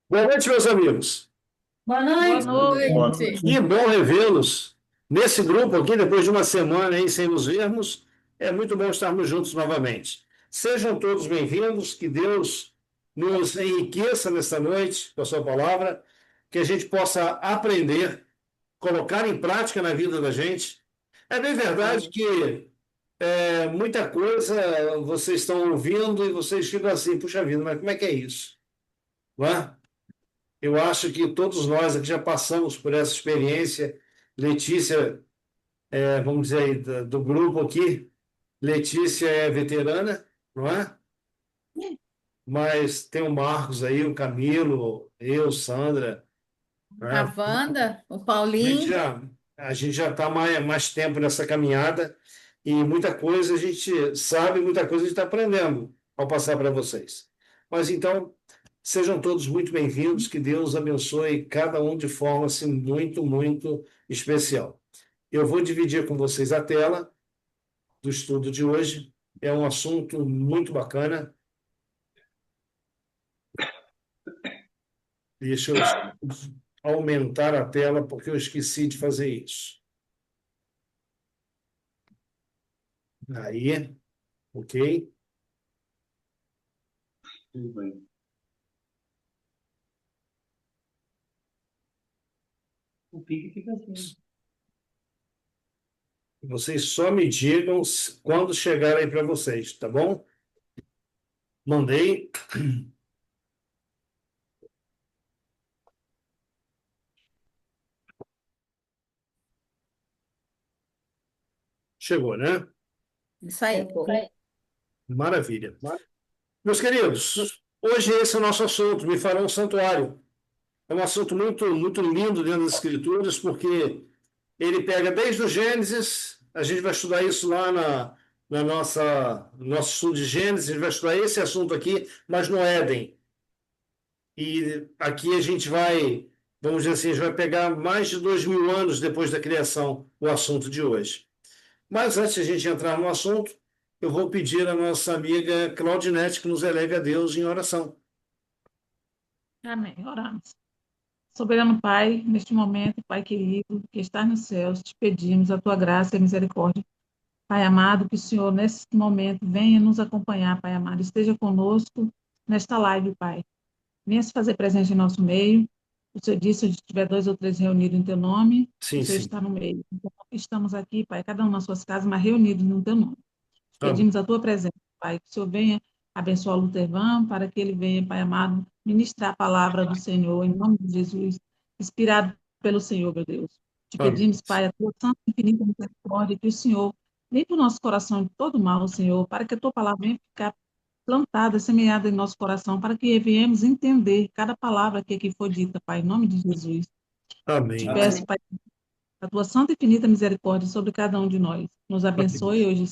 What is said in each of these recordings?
Boa noite, meus amigos. Boa Boa noite. noite. Que bom revê-los nesse grupo aqui, depois de uma semana aí sem nos vermos. É muito bom estarmos juntos novamente. Sejam todos bem-vindos, que Deus nos enriqueça nesta noite com a sua palavra, que a gente possa aprender, colocar em prática na vida da gente. É bem verdade que muita coisa vocês estão ouvindo e vocês ficam assim, puxa vida, mas como é que é isso? Não é? Eu acho que todos nós aqui já passamos por essa experiência. Letícia, vamos dizer aí, do grupo aqui, Letícia é veterana, não é? Mas tem o Marcos aí, o Camilo, eu, Sandra, não A é? Wanda, o A gente Paulinho. já, a gente já está mais tempo nessa caminhada e muita coisa a gente sabe, muita coisa a gente está aprendendo ao passar para vocês. Mas então, sejam todos muito bem-vindos, que Deus abençoe cada um de forma assim, muito, muito especial. Eu vou dividir com vocês a tela do estudo de hoje. É um assunto muito bacana. Deixa eu aumentar a tela, porque eu esqueci de fazer isso. Aí, ok? Tudo bem. O pique fica assim. Vocês só me digam quando chegar aí para vocês, tá bom? Mandei. Chegou, né? Isso aí. Maravilha. Meus queridos, hoje esse é o nosso assunto, me fará um santuário. É um assunto muito, muito lindo dentro das Escrituras, porque ele pega desde o Gênesis, a gente vai estudar isso lá no nosso estudo de Gênesis, a gente vai estudar esse assunto aqui, mas no Éden. E aqui a gente vai, vamos dizer assim, a gente vai pegar mais de 2000 anos depois da criação, o assunto de hoje. Mas antes de a gente entrar no assunto, eu vou pedir à nossa amiga Claudinete que nos eleve a Deus em oração. Amém. Oramos. Soberano Pai, neste momento, Pai querido, que está nos céus, te pedimos a tua graça e misericórdia. Pai amado, que o Senhor, nesse momento, venha nos acompanhar, Pai amado. Esteja conosco nesta live, Pai. Venha se fazer presente em nosso meio. O Senhor disse, onde tiver dois ou três reunidos em teu nome, o Sim, Senhor sim. está no meio. Então, estamos aqui, Pai, cada um nas suas casas, mas reunidos no teu nome. Amém. Pedimos a tua presença, Pai, que o Senhor venha abençoar o Lutervan, para que ele venha, Pai amado, ministrar a palavra do Senhor, em nome de Jesus, inspirado pelo Senhor, meu Deus. Te Amém. pedimos, Pai, a tua santa e infinita misericórdia, que o Senhor limpe o nosso coração de todo mal, Senhor, para que a tua palavra venha ficar plantada, semeada em nosso coração, para que venhamos entender cada palavra que aqui foi dita, Pai, em nome de Jesus. Te Amém. peço, Pai, a tua santa e infinita misericórdia sobre cada um de nós. Nos abençoe hoje,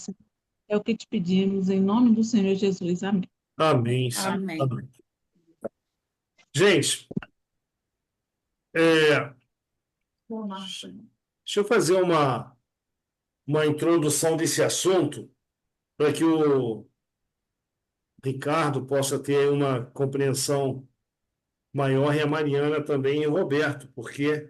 é o que te pedimos, em nome do Senhor Jesus. Amém. Amém. Amém. Amém. Gente, é, deixa eu fazer uma introdução desse assunto para que o Ricardo possa ter uma compreensão maior e a Mariana também e o Roberto, porque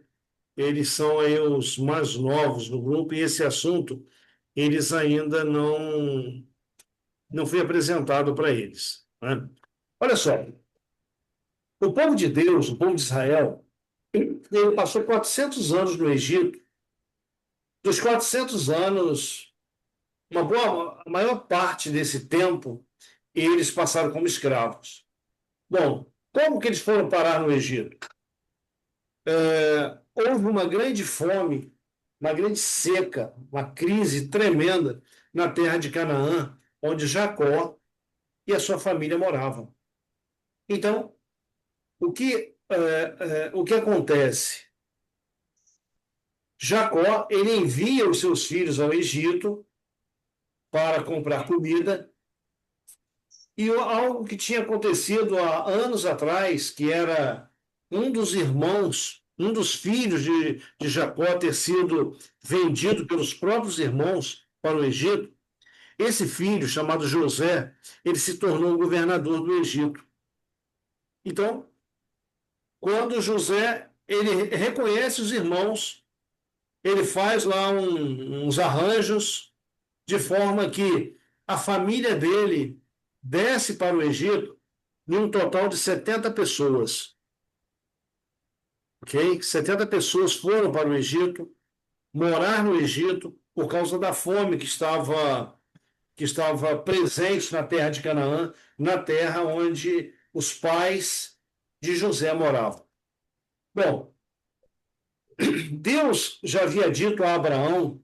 eles são aí os mais novos do grupo e esse assunto eles ainda não foi apresentado para eles, né? Olha só, o povo de Deus, o povo de Israel, ele passou 400 anos no Egito. Dos 400 anos, a maior parte desse tempo, eles passaram como escravos. Bom, como que eles foram parar no Egito? Houve uma grande fome, uma grande seca, uma crise tremenda na terra de Canaã, onde Jacó e a sua família moravam. Então, o que acontece? Jacó, ele envia os seus filhos ao Egito para comprar comida. E algo que tinha acontecido há anos atrás, que era um dos irmãos, um dos filhos de Jacó ter sido vendido pelos próprios irmãos para o Egito, esse filho, chamado José, ele se tornou o governador do Egito. Então, quando José ele reconhece os irmãos, ele faz lá uns arranjos de forma que a família dele desce para o Egito em um total de 70 pessoas. Ok? 70 pessoas foram para o Egito, morar no Egito, por causa da fome que estava presente na terra de Canaã, na terra onde os pais de José moravam. Bom, Deus já havia dito a Abraão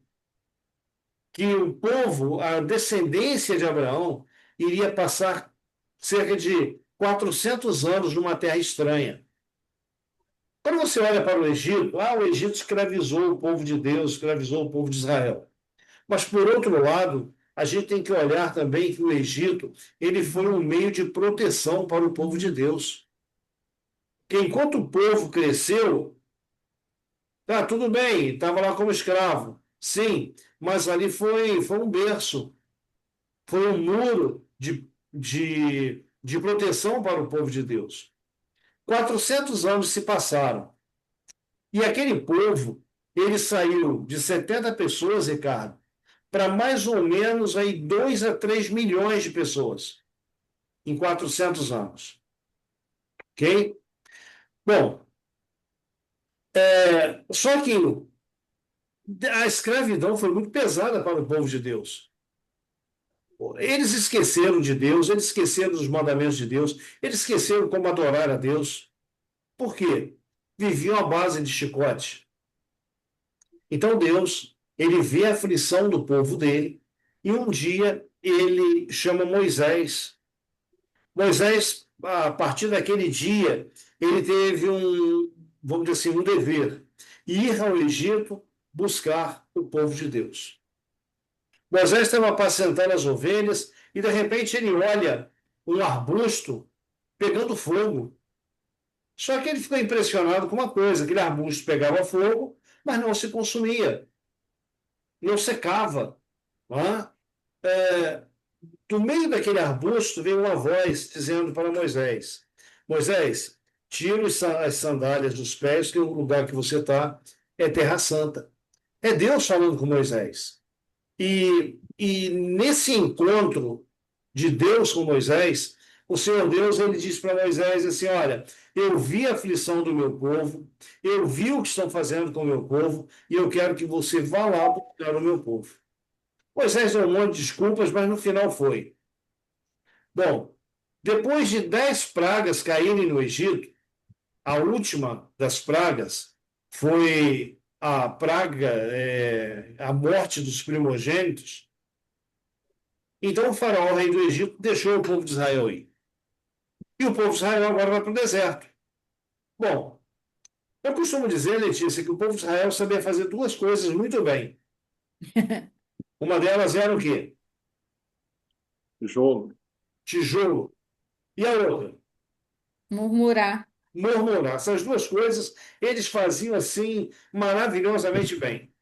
que o povo, a descendência de Abraão, iria passar cerca de 400 anos numa terra estranha. Quando você olha para o Egito, o Egito escravizou o povo de Deus, escravizou o povo de Israel. Mas, por outro lado, a gente tem que olhar também que o Egito ele foi um meio de proteção para o povo de Deus. Que enquanto o povo cresceu, tudo bem, estava lá como escravo, sim, mas ali foi um berço, foi um muro de proteção para o povo de Deus. 400 anos se passaram. E aquele povo, ele saiu de 70 pessoas, Ricardo, para mais ou menos aí 2 a 3 milhões de pessoas em 400 anos. Ok? Bom, só que a escravidão foi muito pesada para o povo de Deus. Eles esqueceram de Deus, eles esqueceram dos mandamentos de Deus, eles esqueceram como adorar a Deus. Por quê? Viviam à base de chicote. Então Deus, ele vê a aflição do povo dele e um dia ele chama Moisés. Moisés, a partir daquele dia, ele teve vamos dizer assim, um dever, ir ao Egito buscar o povo de Deus. Moisés estava apacentando as ovelhas e, de repente, ele olha um arbusto pegando fogo. Só que ele ficou impressionado com uma coisa: aquele arbusto pegava fogo, mas não se consumia, não secava. Não é? Do meio daquele arbusto veio uma voz dizendo para Moisés: Moisés, tira as sandálias dos pés, que o lugar que você está é terra santa. É Deus falando com Moisés. E nesse encontro de Deus com Moisés, o Senhor Deus ele diz para Moisés assim: olha, eu vi a aflição do meu povo, eu vi o que estão fazendo com o meu povo, e eu quero que você vá lá buscar o meu povo. Moisés deu um monte de desculpas, mas no final foi. Bom, depois de 10 pragas caírem no Egito, a última das pragas foi a praga, a morte dos primogênitos. Então o faraó, rei do Egito, deixou o povo de Israel ir. E o povo de Israel agora vai para o deserto. Bom, eu costumo dizer, Letícia, que o povo de Israel sabia fazer duas coisas muito bem. Uma delas era o quê? Tijolo. Tijolo. E a outra? Murmurar. Murmurar. Essas duas coisas eles faziam assim maravilhosamente bem.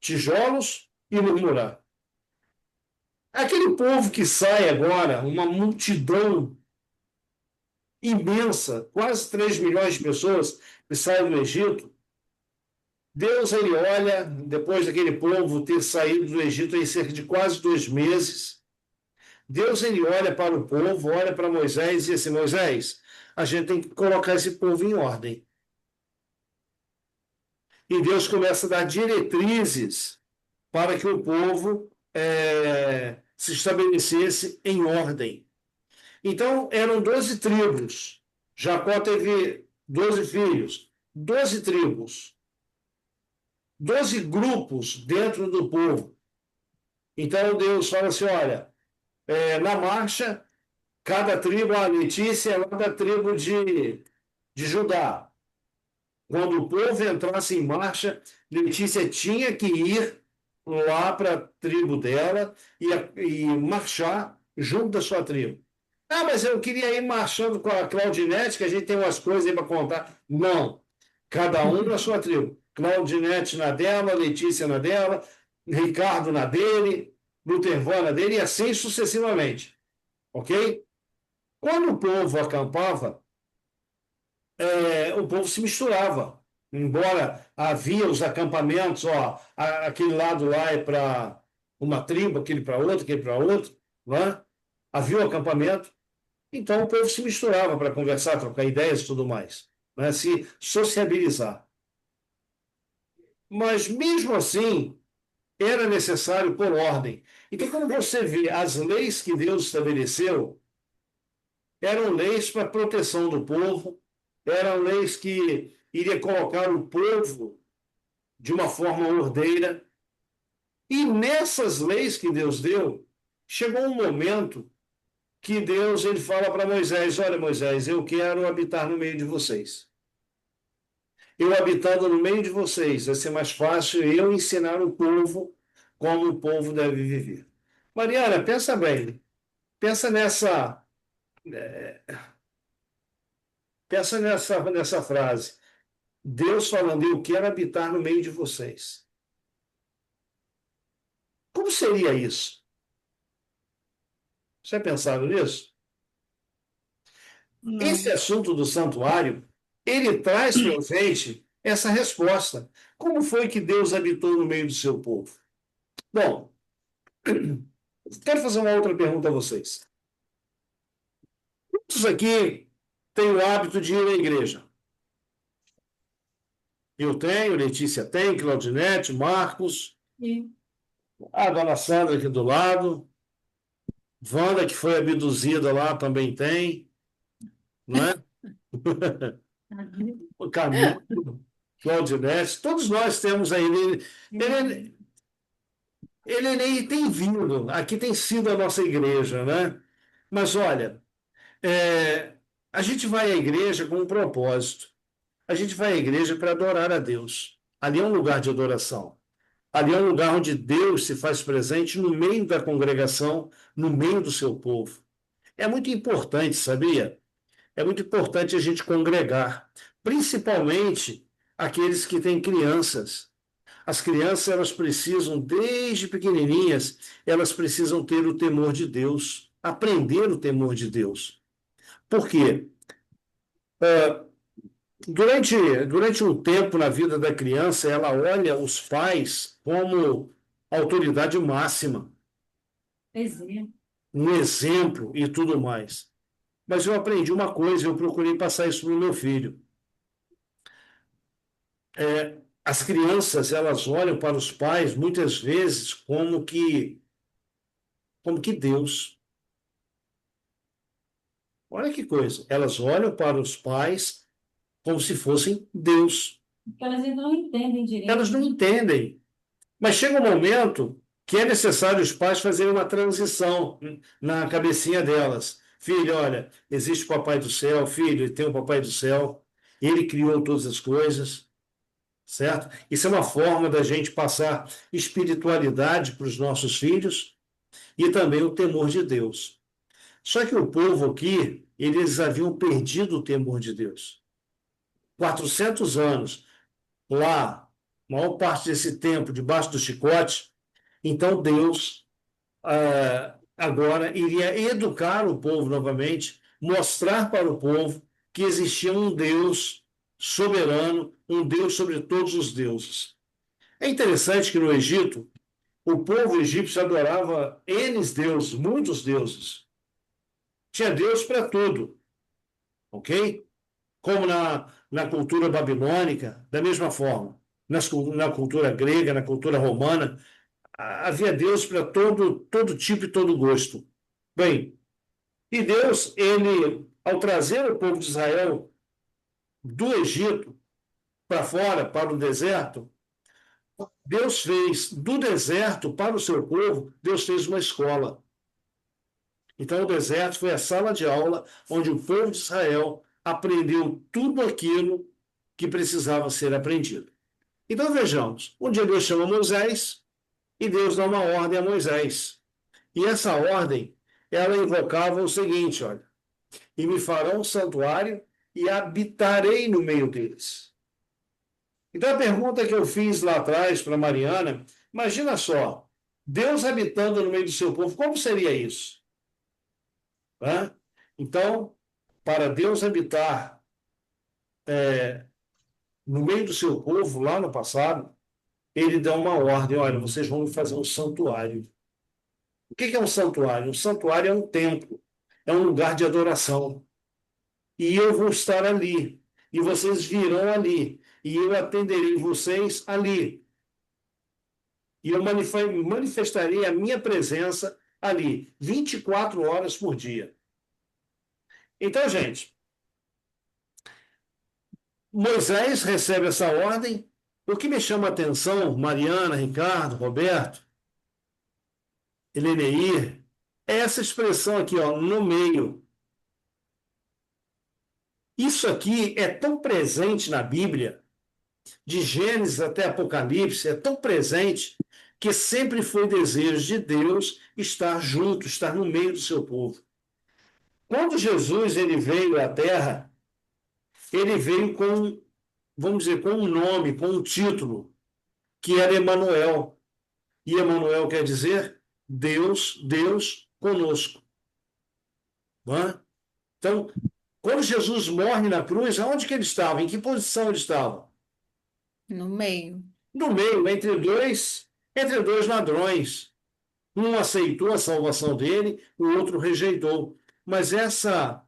Tijolos e murmurar. Aquele povo que sai agora, uma multidão imensa, quase 3 milhões de pessoas que saem do Egito, Deus ele olha, depois daquele povo ter saído do Egito em cerca de quase 2 meses, Deus ele olha para o povo, olha para Moisés e diz assim: Moisés, a gente tem que colocar esse povo em ordem. E Deus começa a dar diretrizes para que o povo se estabelecesse em ordem. Então, eram 12 tribos. Jacó teve 12 filhos, 12 tribos, 12 grupos dentro do povo. Então, Deus fala assim: olha, na marcha, cada tribo, a Letícia é lá da tribo de Judá. Quando o povo entrasse em marcha, Letícia tinha que ir lá para a tribo dela e marchar junto da sua tribo. Mas eu queria ir marchando com a Claudinete, que a gente tem umas coisas aí para contar. Não. Cada um na sua tribo. Claudinete na dela, Letícia na dela, Ricardo na dele, Lutervó na dele, e assim sucessivamente. Ok? Quando o povo acampava, o povo se misturava. Embora havia os acampamentos, ó, aquele lado lá é para uma tribo, aquele para outro, não é? Havia o acampamento, então o povo se misturava para conversar, trocar ideias e tudo mais, né? Se sociabilizar. Mas mesmo assim, era necessário por ordem. Então, quando você vê as leis que Deus estabeleceu, eram leis para proteção do povo, eram leis que iria colocar o povo de uma forma ordeira. E nessas leis que Deus deu, chegou um momento que Deus ele fala para Moisés: olha, Moisés, eu quero habitar no meio de vocês. Eu habitando no meio de vocês, vai ser mais fácil eu ensinar o povo como o povo deve viver. Mariana, pensa bem, pensa nessa, pensa nessa frase. Deus falando, eu quero habitar no meio de vocês. Como seria isso? Você já pensaram nisso? Esse Não. assunto do santuário, ele traz para a gente essa resposta. Como foi que Deus habitou no meio do seu povo? Bom, quero fazer uma outra pergunta a vocês. Quantos aqui têm o hábito de ir à igreja? Eu tenho, Letícia tem, Claudinete, Marcos, Sim. a dona Sandra aqui do lado, Wanda, que foi abduzida lá, também tem, não é? O Camilo, Claudinete, todos nós temos aí. Ele nem tem vindo, aqui tem sido a nossa igreja, né? Mas olha, é, a gente vai à igreja com um propósito. A gente vai à igreja para adorar a Deus. Ali é um lugar de adoração. Ali é um lugar onde Deus se faz presente no meio da congregação, no meio do seu povo. É muito importante, sabia? É muito importante a gente congregar, principalmente aqueles que têm crianças. As crianças, elas precisam, desde pequenininhas, elas precisam ter o temor de Deus, aprender o temor de Deus. Por quê? Durante um tempo na vida da criança, ela olha os pais como autoridade máxima, Exemplo. um exemplo e tudo mais. Mas eu aprendi uma coisa, eu procurei passar isso para o meu filho. As crianças, elas olham para os pais muitas vezes como que Deus. Olha que coisa. Elas olham para os pais como se fossem Deus. Porque elas ainda não entendem direito. Elas não entendem. Mas chega um momento que é necessário os pais fazerem uma transição na cabecinha delas. Filho, olha, existe o Papai do Céu, filho, ele tem o Papai do Céu, ele criou todas as coisas, certo? Isso é uma forma da gente passar espiritualidade para os nossos filhos e também o temor de Deus. Só que o povo aqui, eles haviam perdido o temor de Deus. 400 anos lá, maior parte desse tempo debaixo do chicote, então Deus agora iria educar o povo novamente, mostrar para o povo que existia um Deus soberano, um Deus sobre todos os deuses. É interessante que no Egito, o povo egípcio adorava N deuses, muitos deuses. Tinha Deus para tudo, ok? Como na cultura babilônica, da mesma forma. Na cultura grega, na cultura romana, havia Deus para todo tipo e todo gosto. Bem, e Deus, ele, ao trazer o povo de Israel do Egito para fora, para o deserto, Deus fez do deserto para o seu povo, Deus fez uma escola. Então, o deserto foi a sala de aula onde o povo de Israel aprendeu tudo aquilo que precisava ser aprendido. Então, vejamos: um dia Deus chama Moisés e Deus dá uma ordem a Moisés. E essa ordem, ela invocava o seguinte: olha, e me farão um santuário e habitarei no meio deles. Então, a pergunta que eu fiz lá atrás para Mariana, imagina só, Deus habitando no meio do seu povo, como seria isso? Né? Então, para Deus habitar no meio do seu povo, lá no passado, ele dá uma ordem: olha, vocês vão fazer um santuário. O que é um santuário? Um santuário é um templo, é um lugar de adoração. E eu vou estar ali, e vocês virão ali, e eu atenderei vocês ali. E eu manifestarei a minha presença ali, 24 horas por dia. Então, gente, Moisés recebe essa ordem. O que me chama a atenção, Mariana, Ricardo, Roberto, Eleneir, é essa expressão aqui, ó, no meio. Isso aqui é tão presente na Bíblia, de Gênesis até Apocalipse, é tão presente que sempre foi desejo de Deus estar junto, estar no meio do seu povo. Quando Jesus ele veio à Terra, ele veio com, vamos dizer, com um nome, com um título, que era Emanuel. E Emanuel quer dizer Deus, Deus conosco. Não é? Então, quando Jesus morre na cruz, aonde que ele estava? Em que posição ele estava? No meio. No meio, entre dois ladrões. Um aceitou a salvação dele, o outro rejeitou. Mas essa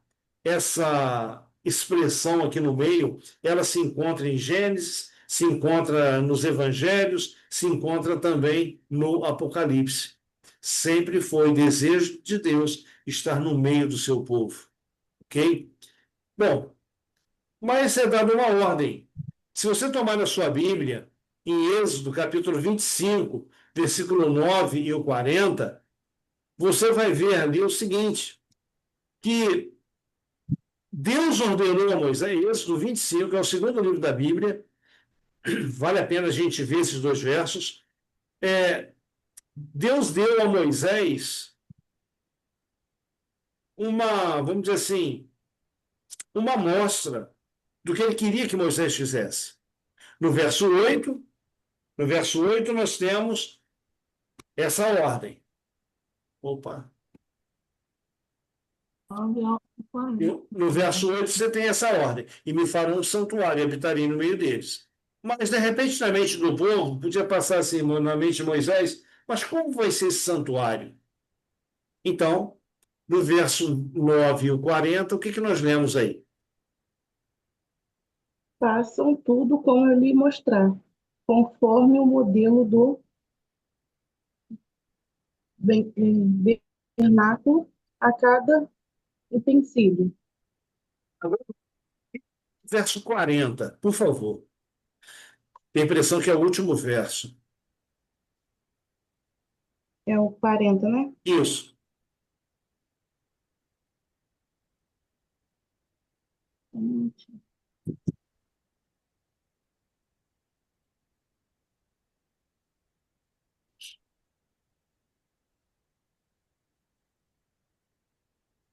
expressão aqui no meio, ela se encontra em Gênesis, se encontra nos Evangelhos, se encontra também no Apocalipse. Sempre foi desejo de Deus estar no meio do seu povo. Ok? Bom, mas é dada uma ordem. Se você tomar na sua Bíblia, em Êxodo, capítulo 25, versículo 9 e o 40, você vai ver ali o seguinte, que Deus ordenou a Moisés, Êxodo 25, que é o segundo livro da Bíblia, vale a pena a gente ver esses dois versos. Deus deu a Moisés vamos dizer assim, uma amostra do que ele queria que Moisés fizesse. No verso 8, nós temos essa ordem. Opa. No verso 8 você tem essa ordem. E me farão um santuário e habitarei no meio deles. Mas, de repente, na mente do povo, podia passar assim na mente de Moisés, mas como vai ser esse santuário? Então, no verso 9 e o 40, o que nós lemos aí? Façam tudo como eu lhe mostrar, conforme o modelo do vernáculo a cada utensílio. Verso 40, por favor. Tem a impressão que é o último verso. É o 40, né? Isso.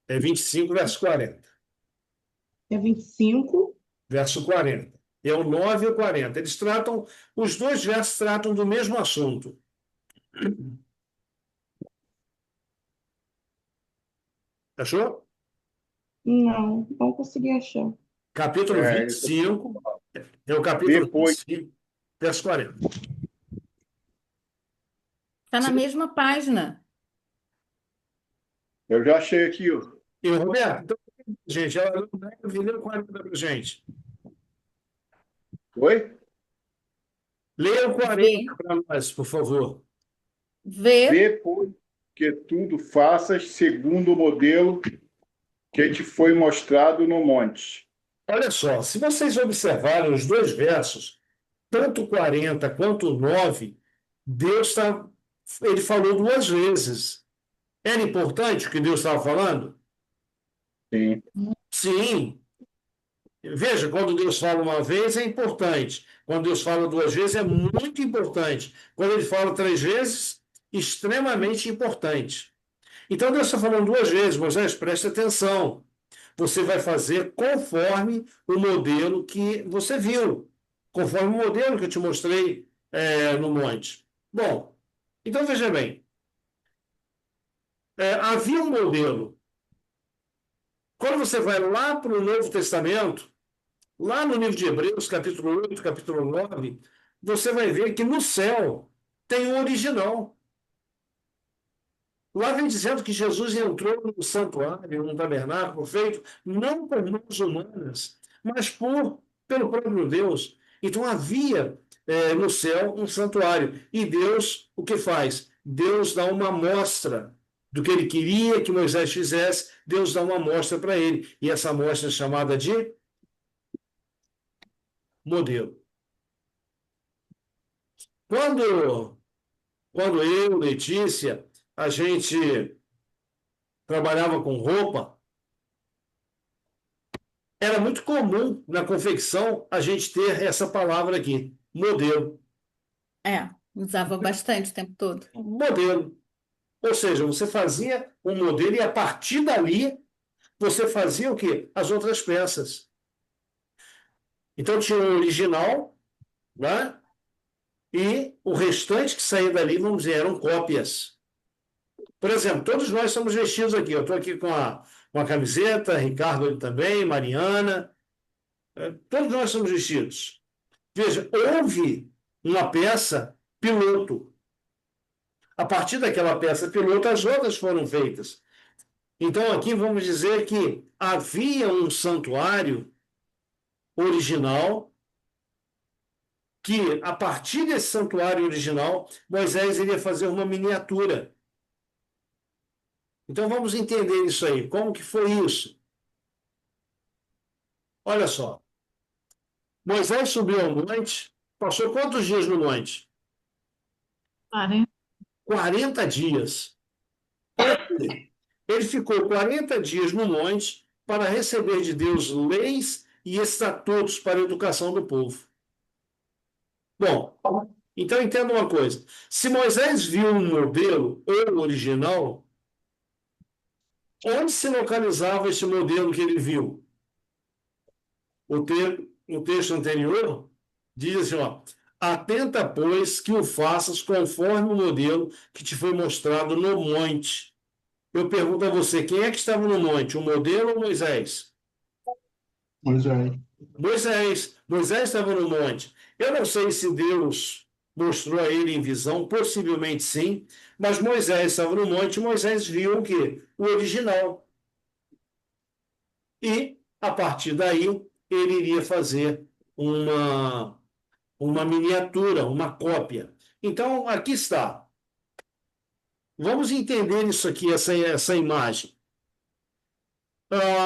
É 25, verso 40. É 25. Verso 40. É o 9 e o 40. Os dois versos tratam do mesmo assunto. Achou? Não consegui achar. Capítulo 25, é o capítulo Depois. 25, verso 40. Está na mesma página. Eu já achei aqui, ó. E o Roberto, então, gente, ela leu o 40 para a gente. Oi? Leia o 40 para nós, por favor. Depois que tudo faças segundo o modelo que te foi mostrado no monte. Olha só, se vocês observarem os dois versos, tanto o 40 quanto o 9, ele falou duas vezes. Era importante o que Deus estava falando? Sim. Sim. Veja, quando Deus fala uma vez é importante. Quando Deus fala duas vezes é muito importante. Quando ele fala três vezes, extremamente importante. Então Deus está falando duas vezes, Moisés, preste atenção. Você vai fazer conforme o modelo que você viu, conforme o modelo que eu te mostrei no monte. Bom, então veja bem. Havia um modelo. Quando você vai lá para o Novo Testamento, Lá no livro de Hebreus, capítulo 8, capítulo 9, você vai ver que no céu tem o original. Lá vem dizendo que Jesus entrou no santuário, no tabernáculo feito não por mãos humanas, mas pelo próprio Deus. Então havia no céu um santuário. E Deus, o que faz? Deus dá uma amostra do que ele queria que Moisés fizesse, Deus dá uma amostra para ele. E essa amostra é chamada de modelo. Quando, quando eu, Letícia, a gente trabalhava com roupa, era muito comum na confecção a gente ter essa palavra aqui, modelo. Usava bastante o tempo todo. Modelo. Ou seja, você fazia um modelo e a partir dali você fazia o quê? As outras peças. Então tinha o original, né? E o restante que saía dali, vamos dizer, eram cópias. Por exemplo, todos nós somos vestidos aqui. Eu estou aqui com a camiseta, Ricardo ele também, Mariana. Todos nós somos vestidos. Veja, houve uma peça piloto. A partir daquela peça piloto, as outras foram feitas. Então, aqui vamos dizer que havia um santuário original, que a partir desse santuário original, Moisés iria fazer uma miniatura. Então, vamos entender isso aí. Como que foi isso? Olha só. Moisés subiu ao monte, passou quantos dias no monte? 40 dias. Ele ficou 40 dias no monte para receber de Deus leis e estatutos para a educação do povo. Bom, então entenda uma coisa. Se Moisés viu um modelo ou original, onde se localizava esse modelo que ele viu? O texto anterior diz assim, ó, atenta, pois, que o faças conforme o modelo que te foi mostrado no monte. Eu pergunto a você, quem é que estava no monte, o modelo ou Moisés? Moisés. Moisés estava no monte. Eu não sei se Deus mostrou a ele em visão, possivelmente sim, mas Moisés estava no monte e Moisés viu o quê? O original. E, a partir daí, ele iria fazer uma miniatura, uma cópia. Então, aqui está. Vamos entender isso aqui, essa imagem.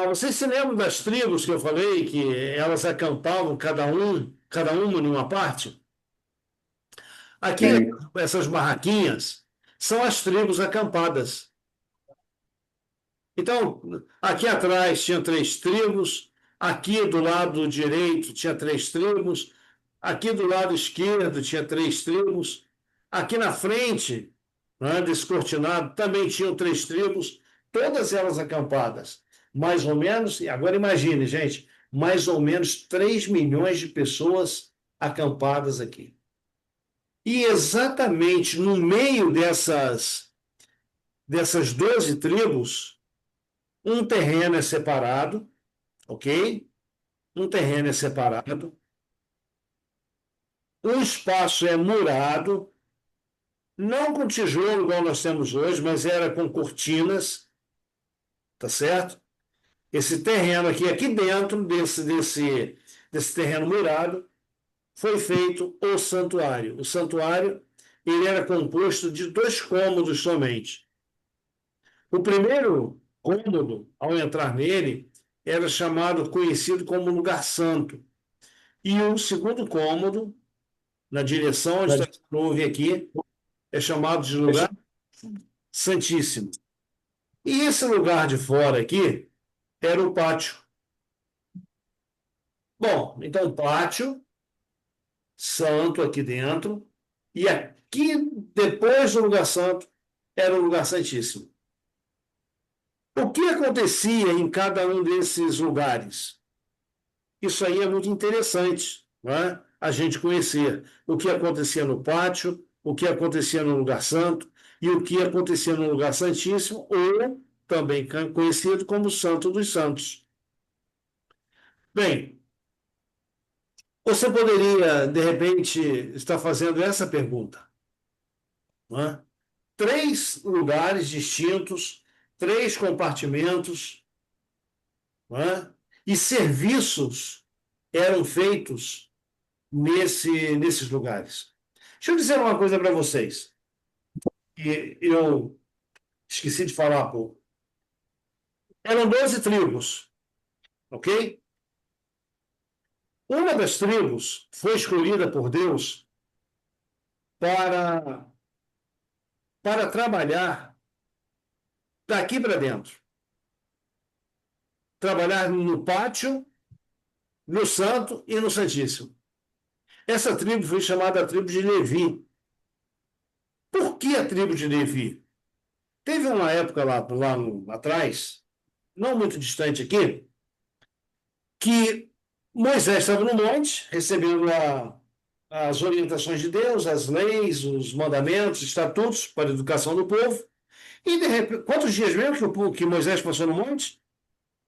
Vocês se lembram das tribos que eu falei, que elas acampavam cada uma numa parte? Aqui, essas barraquinhas, são as tribos acampadas. Então, aqui atrás tinha 3 tribos, aqui do lado direito tinha 3 tribos, aqui do lado esquerdo tinha 3 tribos, aqui na frente, né, descortinado, também tinham 3 tribos, todas elas acampadas. Mais ou menos, e agora imagine, gente, mais ou menos 3 milhões de pessoas acampadas aqui. E exatamente no meio dessas 12 tribos, um terreno é separado, ok? Um terreno é separado. Um espaço é murado, não com tijolo igual nós temos hoje, mas era com cortinas, tá certo? Esse terreno aqui dentro desse terreno murado, foi feito o santuário. O santuário ele era composto de 2 cômodos somente. O primeiro cômodo, ao entrar nele, era conhecido como lugar santo. E o segundo cômodo, na direção onde está a nuvem aqui, é chamado de lugar santíssimo. E esse lugar de fora aqui era o pátio. Bom, então pátio, santo aqui dentro, e aqui, depois do lugar santo, era o lugar santíssimo. O que acontecia em cada um desses lugares? Isso aí é muito interessante, não é? A gente conhecer o que acontecia no pátio, o que acontecia no lugar santo e o que acontecia no lugar santíssimo, ou também conhecido como Santo dos Santos. Bem, Você poderia, de repente, estar fazendo essa pergunta, não é? 3 lugares distintos, 3 compartimentos, não é? E serviços eram feitos nesses lugares. Deixa eu dizer uma coisa para vocês, que eu esqueci de falar há pouco. Eram 12 tribos, ok? Uma das tribos foi escolhida por Deus para, para trabalhar daqui para dentro. Trabalhar no pátio, no Santo e no Santíssimo. Essa tribo foi chamada a tribo de Levi. Por que a tribo de Levi? Teve uma época atrás, não muito distante aqui, que Moisés estava no monte, recebendo as orientações de Deus, as leis, os mandamentos, estatutos para a educação do povo. E, de repente, quantos dias mesmo que Moisés passou no monte?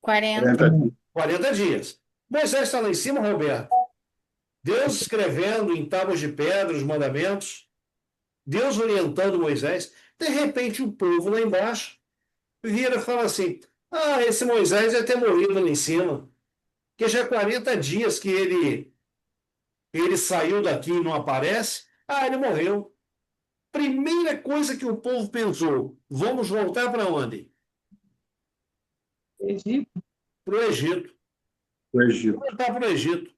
40. 40 dias. Moisés está lá em cima, Roberto. Deus escrevendo em tábuas de pedra os mandamentos, Deus orientando Moisés. De repente, o povo lá embaixo vira e fala assim: ah, esse Moisés deve ter morrido lá em cima, que já é 40 dias que ele saiu daqui e não aparece. Ah, ele morreu. Primeira coisa que o povo pensou: vamos voltar para onde? Egito. Para o Egito. O Egito. Voltar para o Egito.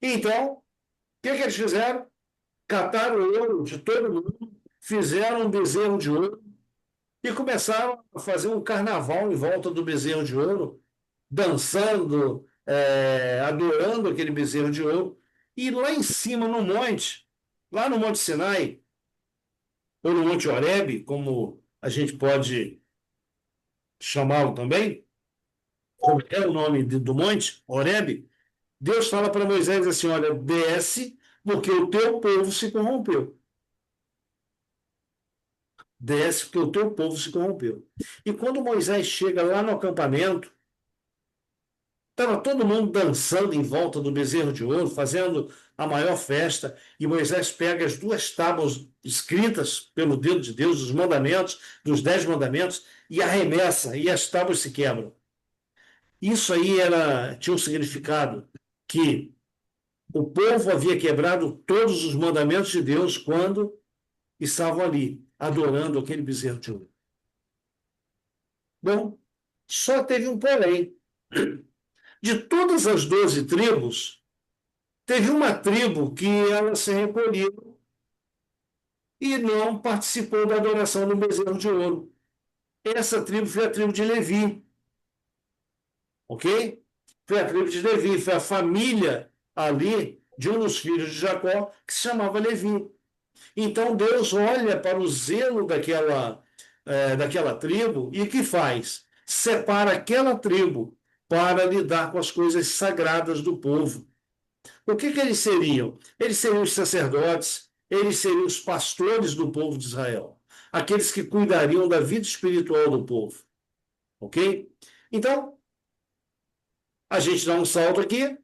Então, o que eles fizeram? Cataram o ouro de todo mundo, fizeram um bezerro de ouro e começaram a fazer um carnaval em volta do bezerro de ouro, dançando, adorando aquele bezerro de ouro. E lá em cima, no monte, lá no Monte Sinai, ou no Monte Horebe, como a gente pode chamá-lo também, como é o nome do monte, Horebe, Deus fala para Moisés assim: olha, desce, porque o teu povo se corrompeu. Desce, porque o teu povo se corrompeu. E quando Moisés chega lá no acampamento, estava todo mundo dançando em volta do bezerro de ouro, fazendo a maior festa, e Moisés pega as 2 tábuas escritas pelo dedo de Deus, os mandamentos, dos 10 mandamentos, e arremessa, e as tábuas se quebram. Isso aí tinha um significado que o povo havia quebrado todos os mandamentos de Deus quando estavam ali, adorando aquele bezerro de ouro. Bom, só teve um porém. De todas as 12 tribos, teve uma tribo que ela se recolheu e não participou da adoração do bezerro de ouro. Essa tribo foi a tribo de Levi. Ok? Foi a tribo de Levi, foi a família ali de um dos filhos de Jacó que se chamava Levi. Então Deus olha para o zelo daquela tribo e o que faz? Separa aquela tribo para lidar com as coisas sagradas do povo. O que eles seriam? Eles seriam os sacerdotes, eles seriam os pastores do povo de Israel, aqueles que cuidariam da vida espiritual do povo. Ok? Então, a gente dá um salto aqui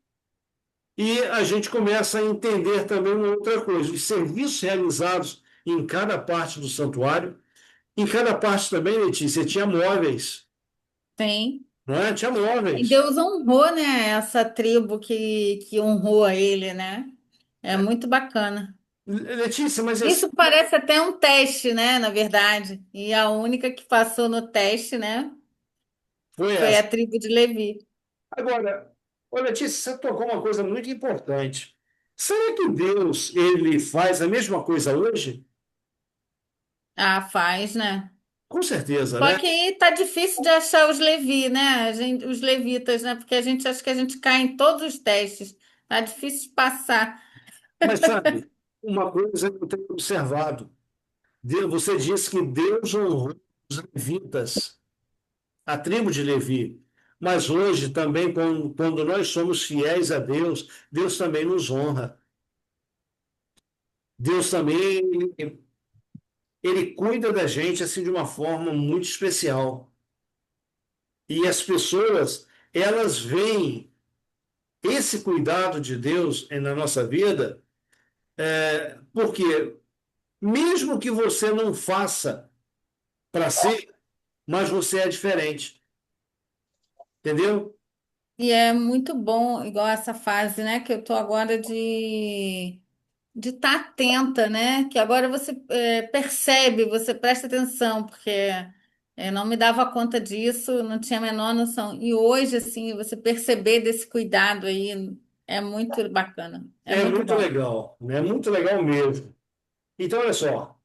e a gente começa a entender também uma outra coisa: os serviços realizados em cada parte do santuário. Em cada parte também, Letícia, tinha móveis, Sim. não é? Tinha E móveis. Deus honrou, né, essa tribo que honrou a ele, né? É muito bacana. Letícia, mas Isso parece até um teste, né, na verdade. E a única que passou no teste, né, foi foi essa. a tribo de Levi. Agora, olha, Letícia, você tocou uma coisa muito importante. Será que Deus ele faz a mesma coisa hoje? Ah, faz, né? Com certeza, Só né? que aí tá difícil de achar os Levi, né? Os levitas, né? Porque a gente acha que a gente cai em todos os testes. Tá difícil de passar. Mas sabe, uma coisa que eu tenho observado. Você disse que Deus honrou os levitas, a tribo de Levi. Mas hoje também, quando nós somos fiéis a Deus, Deus também nos honra. Deus também, ele cuida da gente assim de uma forma muito especial. E as pessoas, elas veem esse cuidado de Deus na nossa vida, porque mesmo que você não faça para si, mas você é diferente. Entendeu? E é muito bom, igual essa fase, né, que eu tô agora de estar atenta, né? Que agora você percebe, você presta atenção, porque não me dava conta disso, não tinha a menor noção. E hoje, assim, você perceber desse cuidado aí é muito bacana, é É muito muito bom. legal, né? Muito legal mesmo. Então, olha só,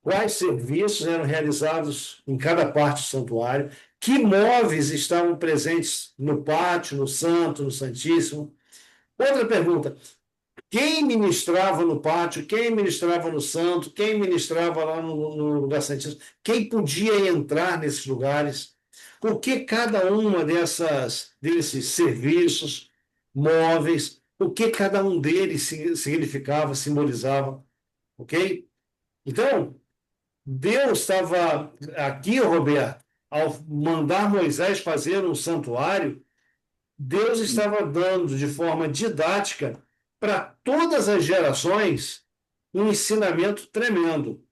quais serviços eram realizados em cada parte do santuário, que móveis estavam presentes no pátio, no santo, no santíssimo. Outra pergunta, quem ministrava no pátio, quem ministrava no santo, quem ministrava lá no lugar santíssimo, quem podia entrar nesses lugares, o que cada uma desses serviços, móveis, o que cada um deles significava, simbolizava, ok? Então, Deus estava aqui, Roberto, ao mandar Moisés fazer um santuário, Deus estava dando de forma didática para todas as gerações um ensinamento tremendo.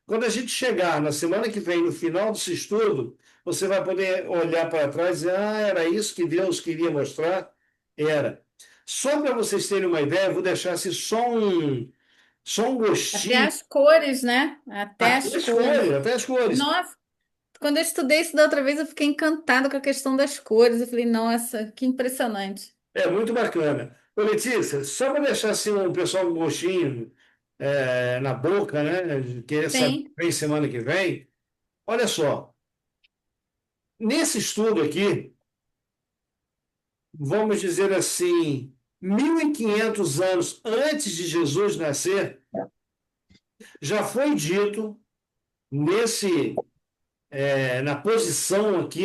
Quando a gente chegar na semana que vem, no final desse estudo, você vai poder olhar para trás e dizer: ah, era isso que Deus queria mostrar? Era. Só para vocês terem uma ideia, eu vou deixar assim, só um Até gostinho. as cores, né? Até Até as as cores, cores. até as cores. Nossa, quando eu estudei isso da outra vez, eu fiquei encantada com a questão das cores. Eu falei, nossa, que impressionante. É muito bacana. Ô, Letícia, só para deixar assim, o pessoal com gostinho na boca, né? De querer saber o que Sim, vem semana que vem. Olha só, nesse estudo aqui, vamos dizer assim, 1.500 anos antes de Jesus nascer, já foi dito na posição aqui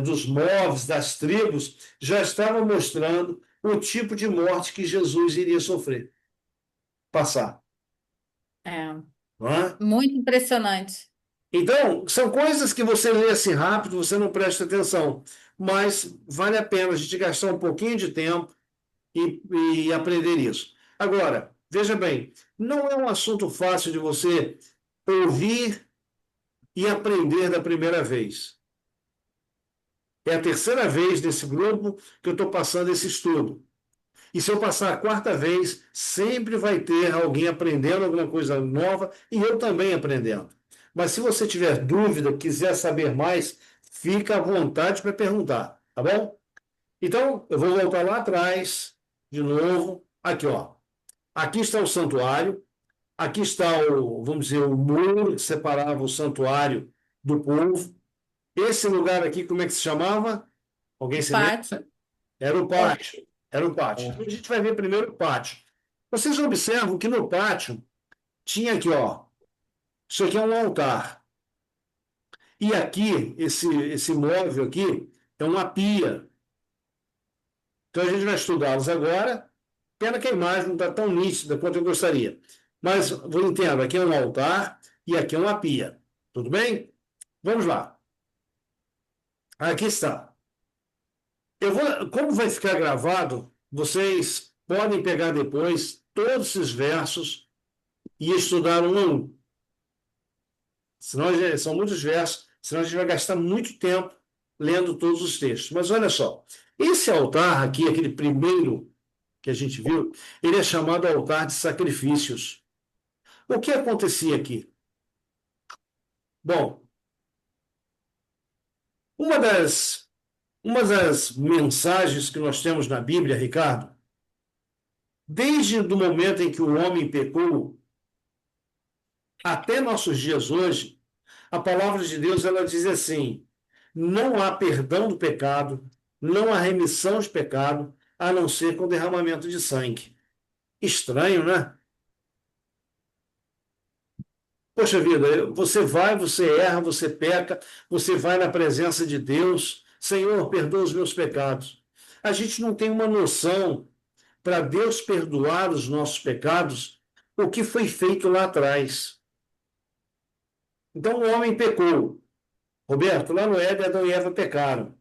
dos móveis, das tribos, já estava mostrando o tipo de morte que Jesus iria sofrer, passar. é Não é? muito impressionante. Então, são coisas que você lê assim rápido, você não presta atenção, mas vale a pena a gente gastar um pouquinho de tempo e, e aprender isso. Agora, veja bem, não é um assunto fácil de você ouvir e aprender da primeira vez. É a terceira vez nesse grupo que eu estou passando esse estudo. E se eu passar a quarta vez, sempre vai ter alguém aprendendo alguma coisa nova e eu também aprendendo. Mas se você tiver dúvida, quiser saber mais, fica à vontade para perguntar, tá bom? Então, eu vou voltar lá atrás, de novo. Aqui, ó. Aqui está o santuário. Aqui está vamos dizer, o muro que separava o santuário do povo. Esse lugar aqui, como é que se chamava? Alguém se lembra? Pátio. Era o pátio. Era o pátio. Então, a gente vai ver primeiro o pátio. Vocês observam que no pátio tinha aqui, ó. Isso aqui é um altar. E aqui, esse móvel aqui, é uma pia. Então a gente vai estudá-los agora. Pena que a imagem não está tão nítida quanto eu gostaria. Mas vou entender, aqui é um altar e aqui é uma pia. Tudo bem? Vamos lá. Aqui está. Como vai ficar gravado, vocês podem pegar depois todos esses versos e estudar um a um. Senão, são muitos versos, senão a gente vai gastar muito tempo lendo todos os textos. Mas olha só, esse altar aqui, aquele primeiro que a gente viu, ele é chamado altar de sacrifícios. O que acontecia aqui? Bom, uma das mensagens que nós temos na Bíblia, Ricardo, desde o momento em que o homem pecou até nossos dias hoje, a palavra de Deus ela diz assim: não há perdão do pecado, não há remissão de pecado, a não ser com derramamento de sangue. Estranho, né? Poxa vida, você erra, você peca, você vai na presença de Deus, Senhor, perdoa os meus pecados. A gente não tem uma noção para Deus perdoar os nossos pecados, o que foi feito lá atrás. Então o homem pecou. Roberto, lá no Éden, Adão e Eva pecaram.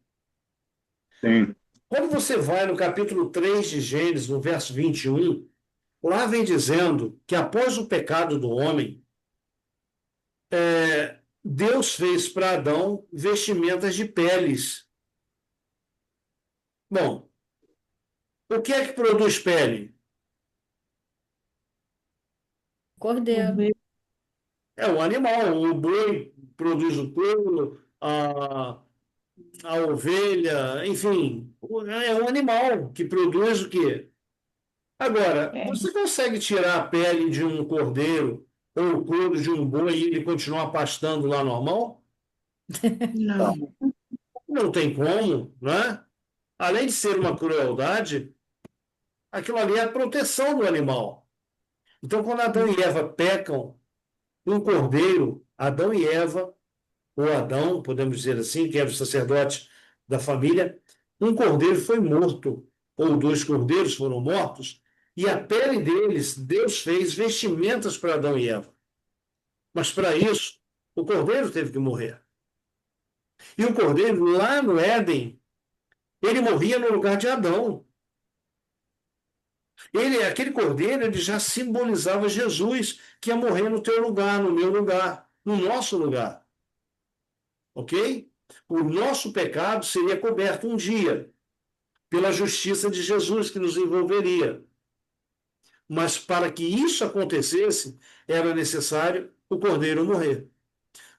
Sim. Quando você vai no capítulo 3 de Gênesis, no verso 21, lá vem dizendo que após o pecado do homem, Deus fez para Adão vestimentas de peles. Bom, o que é que produz pele? Cordeiro. É o animal. O boi produz o couro, a ovelha, enfim, é um animal que produz o quê? Agora, É, você consegue tirar a pele de um cordeiro ou o couro de um boi e ele continuar pastando lá normal? não. Não tem como, né? Além de ser uma crueldade, aquilo ali é a proteção do animal. Então, quando Adão e Eva pecam, um cordeiro, Adão e Eva, ou Adão, podemos dizer assim, que era o sacerdote da família, um cordeiro foi morto, ou dois cordeiros foram mortos, e a pele deles, Deus fez vestimentas para Adão e Eva. Mas para isso, o cordeiro teve que morrer. E o cordeiro, lá no Éden, ele morria no lugar de Adão. Aquele cordeiro, ele já simbolizava Jesus, que ia morrer no teu lugar, no meu lugar, no nosso lugar. Ok? O nosso pecado seria coberto um dia pela justiça de Jesus que nos envolveria. Mas para que isso acontecesse, era necessário o cordeiro morrer.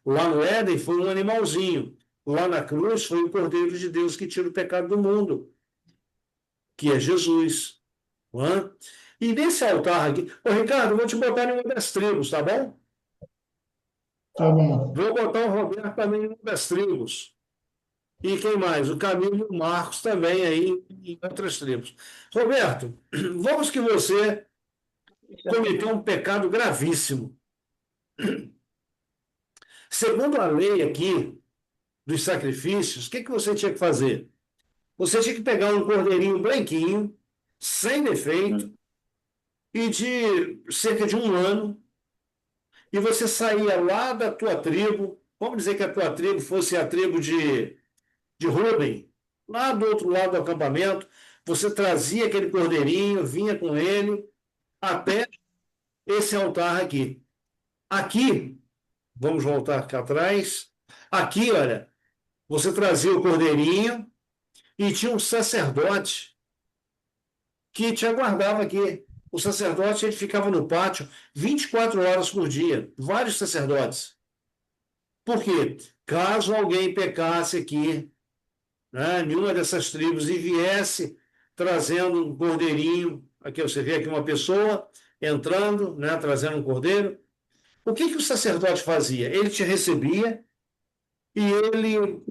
Lá no Éden foi um animalzinho. Lá na cruz foi o cordeiro de Deus que tira o pecado do mundo, que é Jesus. Não é? E nesse altar aqui, ô Ricardo, eu vou te botar em uma das tribos, tá bom? Tá bom. Vou botar o Roberto também em uma das tribos. E quem mais? O Camilo e o Marcos também aí em outras tribos. Roberto, vamos que você cometeu um pecado gravíssimo. Segundo a lei aqui dos sacrifícios, o que que você tinha que fazer? Você tinha que pegar um cordeirinho branquinho, sem defeito, e de cerca de um ano, e você saía lá da tua tribo, vamos dizer que a tua tribo fosse a tribo de Rúben, lá do outro lado do acampamento, você trazia aquele cordeirinho, vinha com ele até esse altar aqui. Aqui, vamos voltar aqui atrás, aqui, olha, você trazia o cordeirinho e tinha um sacerdote que te aguardava aqui. O sacerdote ele ficava no pátio 24 horas por dia, vários sacerdotes. Por quê? Caso alguém pecasse aqui, né, nenhuma dessas tribos e viesse trazendo um cordeirinho, aqui você vê aqui uma pessoa entrando, né, trazendo um cordeiro. O que que o sacerdote fazia? Ele te recebia e ele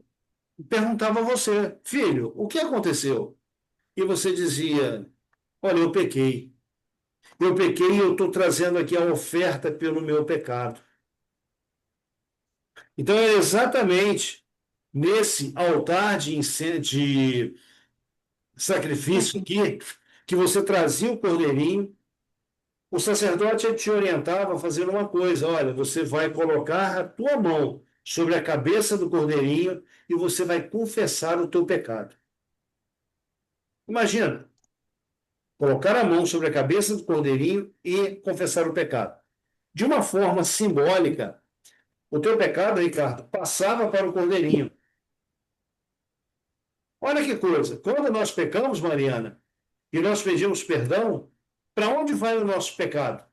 perguntava a você, filho, o que aconteceu? E você dizia, olha, eu pequei. Eu pequei e eu estou trazendo aqui a oferta pelo meu pecado. Então é exatamente nesse altar de sacrifício aqui que você trazia o cordeirinho. O sacerdote ele te orientava a fazer uma coisa: olha, você vai colocar a tua mão sobre a cabeça do cordeirinho e você vai confessar o teu pecado. Imagina, colocar a mão sobre a cabeça do cordeirinho e confessar o pecado. De uma forma simbólica, o teu pecado, Ricardo, passava para o cordeirinho. Olha que coisa, quando nós pecamos, Mariana, e nós pedimos perdão, para onde vai o nosso pecado?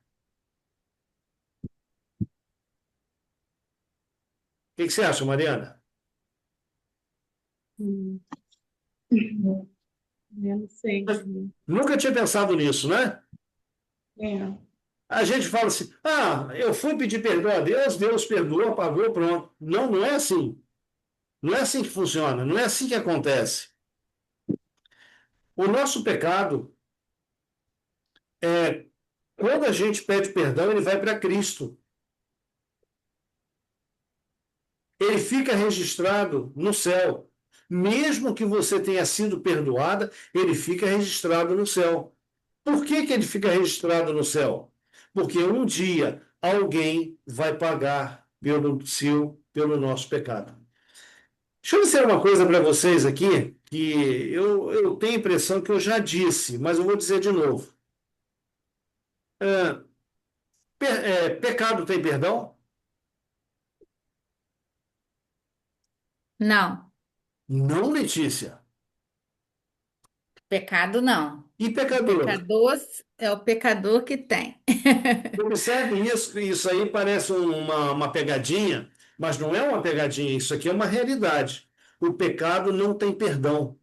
O que você acha, Mariana? Hum. Eu não sei. Nunca tinha pensado nisso, né? É. A gente fala assim, eu fui pedir perdão a Deus, Deus perdoou, apagou, pronto. Não, não é assim. Não é assim que funciona, não é assim que acontece. O nosso pecado, quando a gente pede perdão, ele vai para Cristo. Ele fica registrado no céu. Mesmo que você tenha sido perdoada, ele fica registrado no céu. Por que que ele fica registrado no céu? Porque um dia alguém vai pagar pelo nosso pecado. Deixa eu dizer uma coisa para vocês aqui, que eu tenho a impressão que eu já disse, mas eu vou dizer de novo. Ah, pecado tem perdão? Não, Não, Letícia. pecado não. E pecador? Pecador é o pecador que tem. Observe isso, isso aí parece uma pegadinha, mas não é uma pegadinha, isso aqui é uma realidade. O pecado não tem perdão.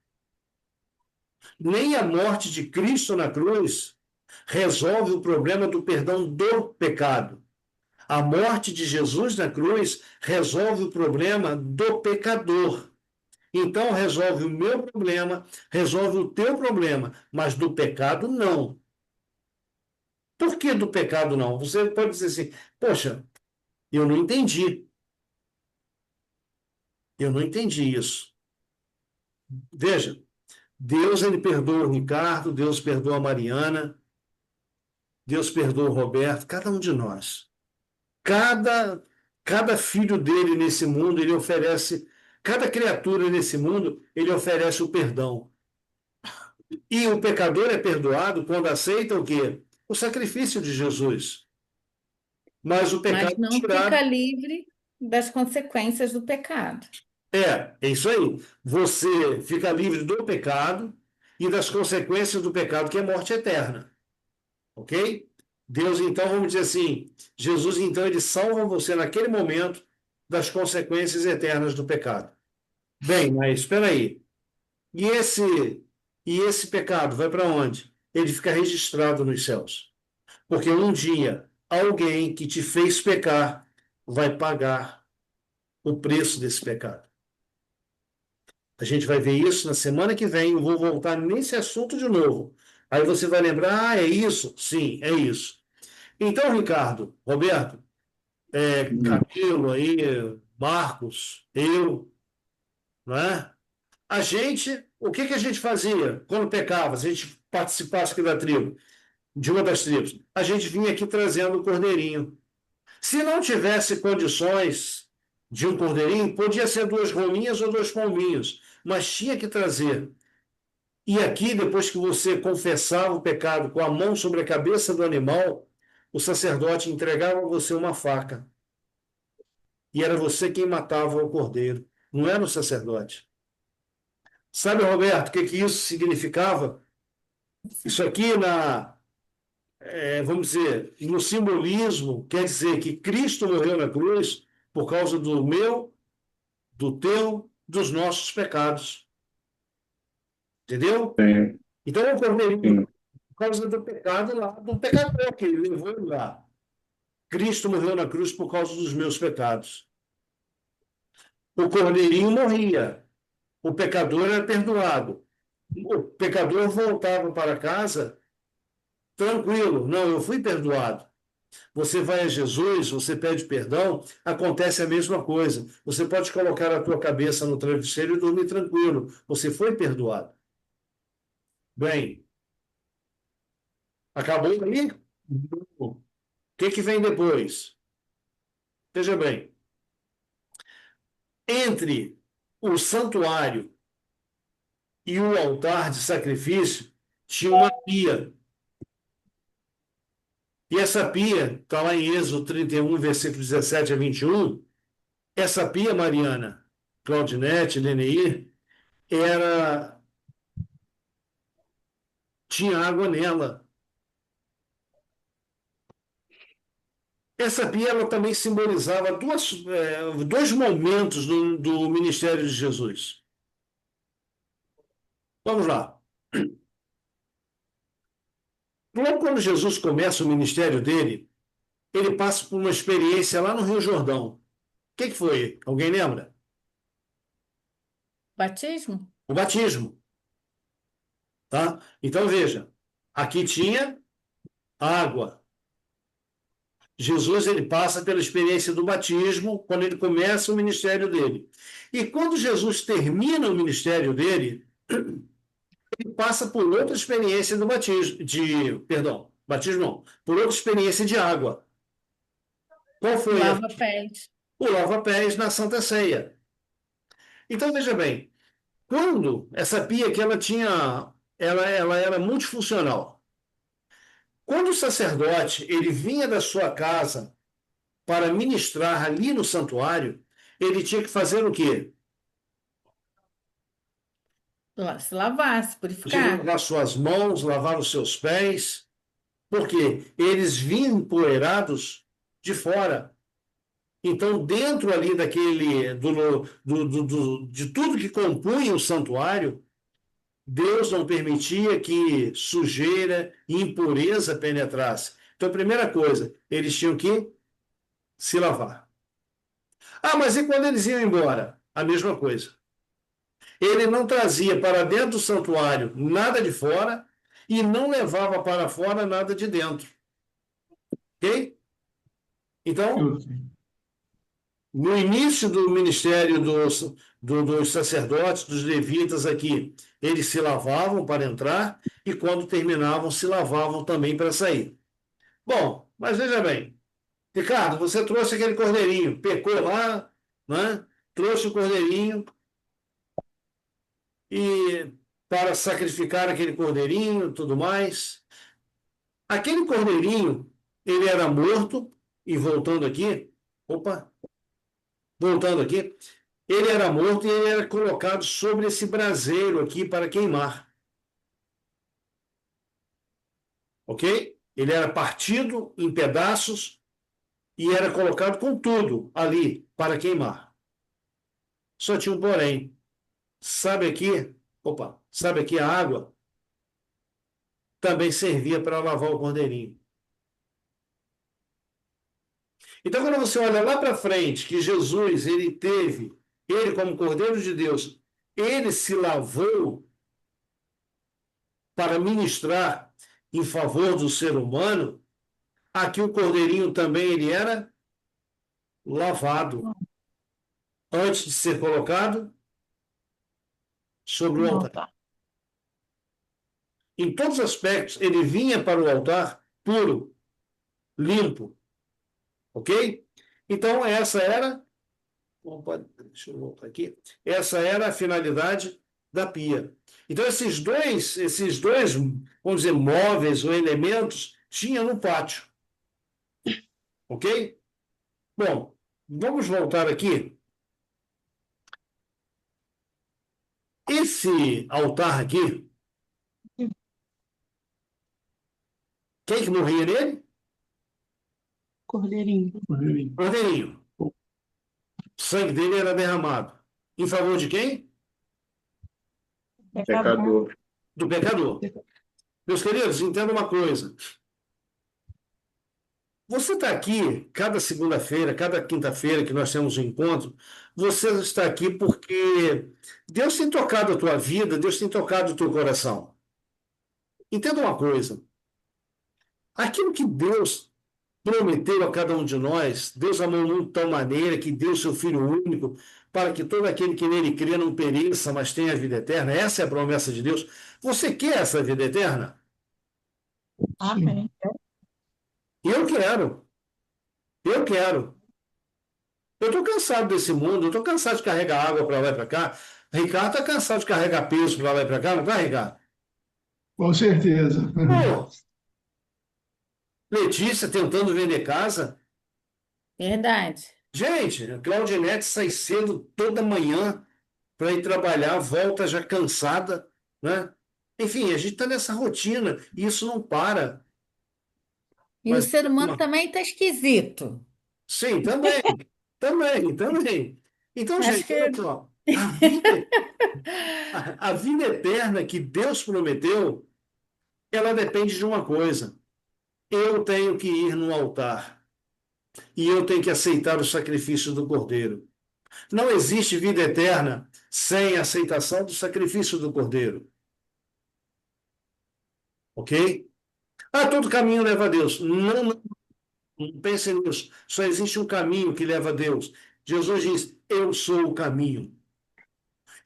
Nem a morte de Cristo na cruz resolve o problema do perdão do pecado. A morte de Jesus na cruz resolve o problema do pecador. Então, resolve o meu problema, resolve o teu problema, mas do pecado, não. Por que do pecado, não? Você pode dizer assim, poxa, eu não entendi. Eu não entendi isso. Veja, Deus, ele perdoa o Ricardo, Deus perdoa a Mariana, Deus perdoa o Roberto, cada um de nós. Cada, cada filho dele nesse mundo, ele oferece, cada criatura nesse mundo, ele oferece o perdão. E o pecador é perdoado quando aceita o quê? O sacrifício de Jesus. Mas o Mas pecado é não fica tirado. livre das consequências do pecado. É isso aí. Você fica livre do pecado e das consequências do pecado, que é morte eterna. Ok? Deus, então, vamos dizer assim, Jesus, então, ele salva você naquele momento das consequências eternas do pecado. Bem, mas espera aí. E esse pecado vai para onde? Ele fica registrado nos céus. Porque um dia alguém que te fez pecar vai pagar o preço desse pecado. A gente vai ver isso na semana que vem. Eu vou voltar nesse assunto de novo. Aí você vai lembrar, é isso? Sim, é isso. Então, Ricardo, Roberto, Camilo aí, Marcos, eu, não é? O que a gente fazia quando pecava? Se a gente participasse aqui da tribo, de uma das tribos, a gente vinha aqui trazendo o cordeirinho. Se não tivesse condições de um cordeirinho, podia ser 2 rolinhas ou 2 pombinhos, mas tinha que trazer. E aqui, depois que você confessava o pecado com a mão sobre a cabeça do animal, o sacerdote entregava a você uma faca. E era você quem matava o cordeiro, não era o sacerdote. Sabe, Roberto, o que isso significava? Isso aqui, vamos dizer, no simbolismo, quer dizer que Cristo morreu na cruz por causa do meu, do teu, dos nossos pecados. Entendeu? Sim, Então, o cordeirinho, sim. por causa do pecado lá, do pecador que ele levou ele lá. Cristo morreu na cruz por causa dos meus pecados. O cordeirinho morria, o pecador era perdoado. O pecador voltava para casa tranquilo. Não, eu fui perdoado. Você vai a Jesus, você pede perdão, acontece a mesma coisa. Você pode colocar a tua cabeça no travesseiro e dormir tranquilo. Você foi perdoado. Bem, acabou aí? O que vem depois? Veja bem, entre o santuário e o altar de sacrifício tinha uma pia. E essa pia, está lá em Êxodo 31, versículo 17 a 21. Essa pia, Mariana, Claudinete, Leneir, era, tinha água nela. Essa pia ela também simbolizava dois momentos do ministério de Jesus. Vamos lá. Logo quando Jesus começa o ministério dele, ele passa por uma experiência lá no Rio Jordão. O que foi? Alguém lembra? Batismo? O batismo. Tá? Então veja, aqui tinha água. Jesus ele passa pela experiência do batismo quando ele começa o ministério dele. E quando Jesus termina o ministério dele, ele passa por outra experiência do batismo não, por outra experiência de água. Qual foi Lava-pés. o lava-pés na Santa Ceia? Então veja bem, Quando essa pia aqui, ela era multifuncional. Quando o sacerdote ele vinha da sua casa para ministrar ali no santuário, ele tinha que fazer o quê? Se lavar, se Tinha que purificar. lavar suas mãos, lavar os seus pés, porque eles vinham empoeirados de fora. Então, dentro ali de tudo que compunha o santuário, Deus não permitia que sujeira e impureza penetrasse. Então, a primeira coisa, eles tinham que se lavar. Ah, mas e quando eles iam embora? A mesma coisa. Ele não trazia para dentro do santuário nada de fora e não levava para fora nada de dentro. Ok? Então, no início do ministério dos sacerdotes, dos levitas aqui, eles se lavavam para entrar e quando terminavam, se lavavam também para sair. Bom, mas veja bem, Ricardo, você trouxe aquele cordeirinho, pecou lá, né? Trouxe o cordeirinho e para sacrificar aquele cordeirinho, tudo mais. Aquele cordeirinho, ele era morto e voltando aqui, ele era morto e ele era colocado sobre esse braseiro aqui para queimar. Ok? Ele era partido em pedaços e era colocado com tudo ali para queimar. Só tinha um porém. Sabe aqui a água também servia para lavar o cordeirinho. Então, quando você olha lá para frente, que Jesus, ele como Cordeiro de Deus, ele se lavou para ministrar em favor do ser humano, aqui o cordeirinho também ele era lavado antes de ser colocado sobre o altar. Em todos os aspectos, ele vinha para o altar puro, limpo, ok? Então, deixa eu voltar aqui. Essa era a finalidade da pia. Então, esses dois, vamos dizer, móveis ou elementos, tinha no pátio. Ok? Bom, vamos voltar aqui. Esse altar aqui, quem que morria nele? Cordeirinho. Cordeirinho. O sangue dele era derramado. Em favor de quem? Pecador. Do pecador. Meus queridos, entenda uma coisa. Você está aqui, cada segunda-feira, cada quinta-feira que nós temos um encontro, você está aqui porque Deus tem tocado a tua vida, Deus tem tocado o teu coração. Entenda uma coisa. Aquilo que Deus prometeu a cada um de nós, Deus amou o mundo de tal maneira que deu seu Filho único para que todo aquele que nele crê não pereça, mas tenha a vida eterna. Essa é a promessa de Deus. Você quer essa vida eterna? Amém. Eu quero. Eu quero. Eu estou cansado desse mundo, eu estou cansado de carregar água para lá e para cá. Ricardo está cansado de carregar peso para lá e para cá, não está, Ricardo? Com certeza. Pô, Letícia tentando vender casa. Verdade. Gente, a Claudinete sai cedo toda manhã para ir trabalhar, volta já cansada, né? Enfim, a gente está nessa rotina e isso não para. E o Mas, ser humano também está esquisito. sim, também, também. Então, Acho gente, olha que só, a vida eterna que Deus prometeu, ela depende de uma coisa. Eu tenho que ir no altar e eu tenho que aceitar o sacrifício do Cordeiro. Não existe vida eterna sem a aceitação do sacrifício do Cordeiro. Ok? Ah, todo caminho leva a Deus. Não, não pense nisso. Só existe um caminho que leva a Deus. Jesus diz: eu sou o caminho.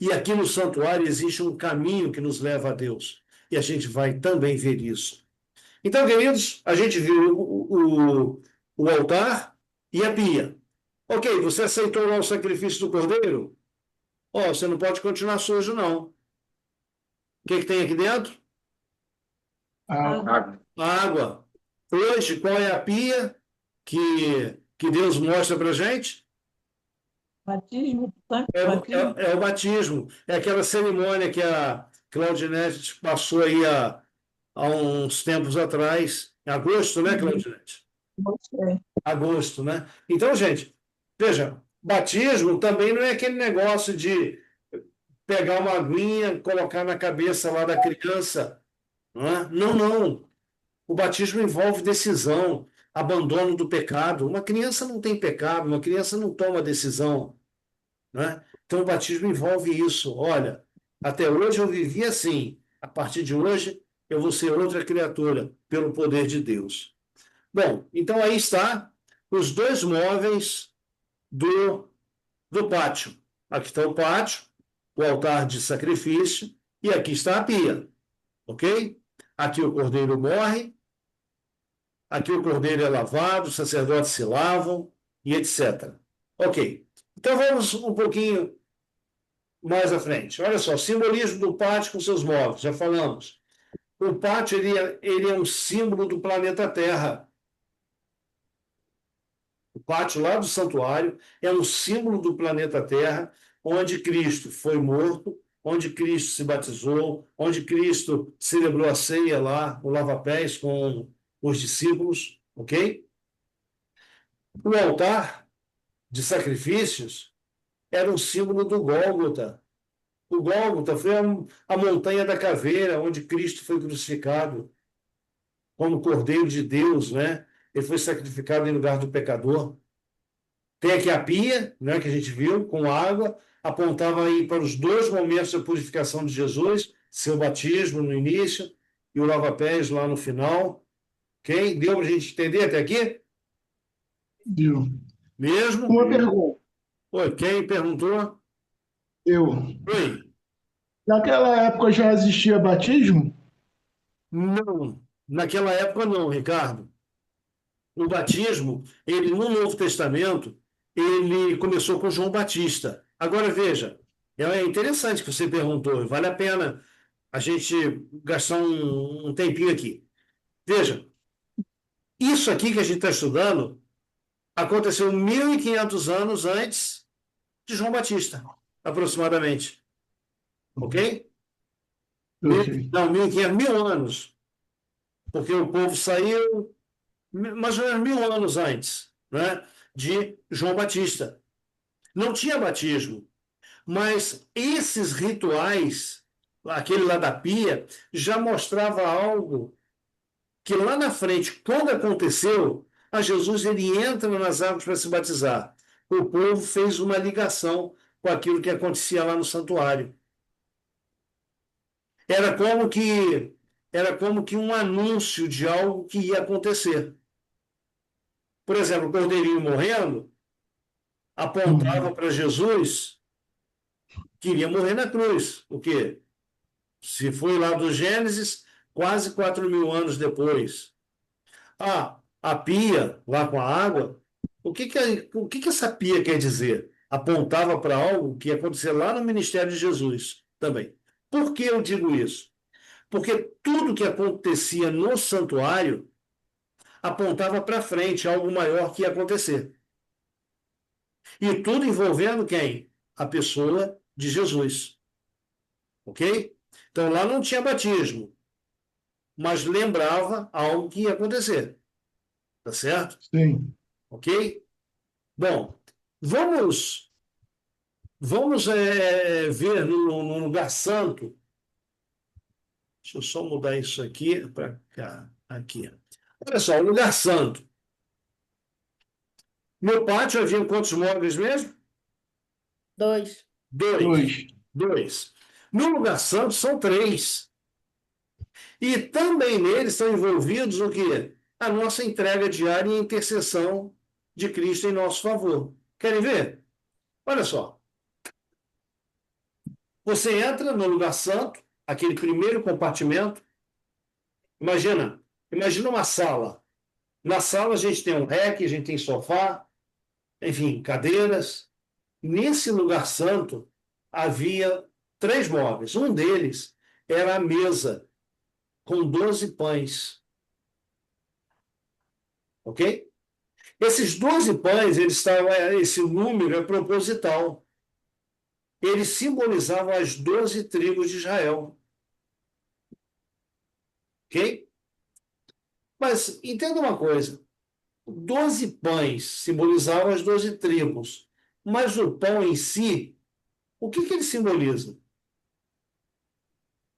E aqui no santuário existe um caminho que nos leva a Deus. E a gente vai também ver isso. Então, queridos, a gente viu o altar e a pia. Ok, você aceitou lá o sacrifício do Cordeiro? Ó, você não pode continuar sujo, não. O que tem aqui dentro? Água. Água. Hoje, qual é a pia que Deus mostra para gente? Batismo, tanque, É, batismo. é o batismo. É aquela cerimônia que a Claudinete passou aí há uns tempos atrás. Em agosto, né, Claudinete? Mostrei. Agosto, né? Então, gente, veja, batismo também não é aquele negócio de pegar uma aguinha, colocar na cabeça lá da criança. Não, é? Não, não. O batismo envolve decisão, abandono do pecado. Uma criança não tem pecado, uma criança não toma decisão. Né? Então, o batismo envolve isso. Olha, até hoje eu vivi assim. A partir de hoje, eu vou ser outra criatura, pelo poder de Deus. Bom, então aí está os dois móveis do pátio. Aqui está o pátio, o altar de sacrifício, e aqui está a pia. Ok? Aqui o cordeiro morre, aqui o cordeiro é lavado, os sacerdotes se lavam, e etc. Ok. Então vamos um pouquinho mais à frente. Olha só, simbolismo do pátio com seus móveis, já falamos. O pátio ele é um símbolo do planeta Terra. O pátio lá do santuário é um símbolo do planeta Terra, onde Cristo foi morto, onde Cristo se batizou, onde Cristo celebrou a ceia lá, o lava-pés com os discípulos, ok? O altar de sacrifícios era um símbolo do Gólgota. O Gólgota foi a montanha da caveira, onde Cristo foi crucificado como Cordeiro de Deus, né? Ele foi sacrificado em lugar do pecador. Tem aqui a pia, né, que a gente viu, com água, apontava aí para os dois momentos da purificação de Jesus, seu batismo no início e o lava-pés lá no final. Ok? Deu para a gente entender até aqui? Deu. Mesmo? Uma pergunta. Oi, quem perguntou? Eu. Oi. Naquela época já existia batismo? Não, naquela época não, Ricardo. O batismo, ele no Novo Testamento, ele começou com João Batista. Agora veja, é interessante que você perguntou, vale a pena a gente gastar um tempinho aqui. Veja, isso aqui que a gente está estudando aconteceu 1.500 anos antes de João Batista, aproximadamente. Ok? Ok. Não, 1.500, 1.000 anos. Porque o povo saiu mais ou menos 1.000 anos antes, né, de João Batista. Não tinha batismo, mas esses rituais, aquele lá da pia, já mostrava algo que lá na frente, quando aconteceu, a Jesus ele entra nas águas para se batizar. O povo fez uma ligação com aquilo que acontecia lá no santuário. Era como que um anúncio de algo que ia acontecer. Por exemplo, o cordeirinho morrendo apontava para Jesus que iria morrer na cruz. O quê? Se foi lá do Gênesis, quase 4.000 anos depois. A pia, lá com a água, o que essa pia quer dizer? Apontava para algo que ia acontecer lá no ministério de Jesus também. Por que eu digo isso? Porque tudo que acontecia no santuário apontava para frente, algo maior que ia acontecer. E tudo envolvendo quem? A pessoa de Jesus. Ok? Então lá não tinha batismo, mas lembrava algo que ia acontecer. Tá certo? Sim. Ok? Bom, vamos ver no lugar santo. Deixa eu só mudar isso aqui para cá. Aqui. Olha só, o lugar santo. No pátio havia quantos móveis mesmo? 2. Dois. Dois. No lugar santo são 3. E também neles estão envolvidos o quê? A nossa entrega diária e intercessão de Cristo em nosso favor. Querem ver? Olha só. Você entra no lugar santo, aquele primeiro compartimento. Imagina uma sala. Na sala a gente tem um REC, a gente tem sofá, enfim, cadeiras. Nesse lugar santo, havia 3 móveis. Um deles era a mesa com 12 pães, ok? Esses 12 pães, esse número é proposital. Eles simbolizavam as 12 tribos de Israel, ok? Mas entenda uma coisa: 12 pães simbolizavam as 12 tribos, mas o pão em si, o que ele simboliza?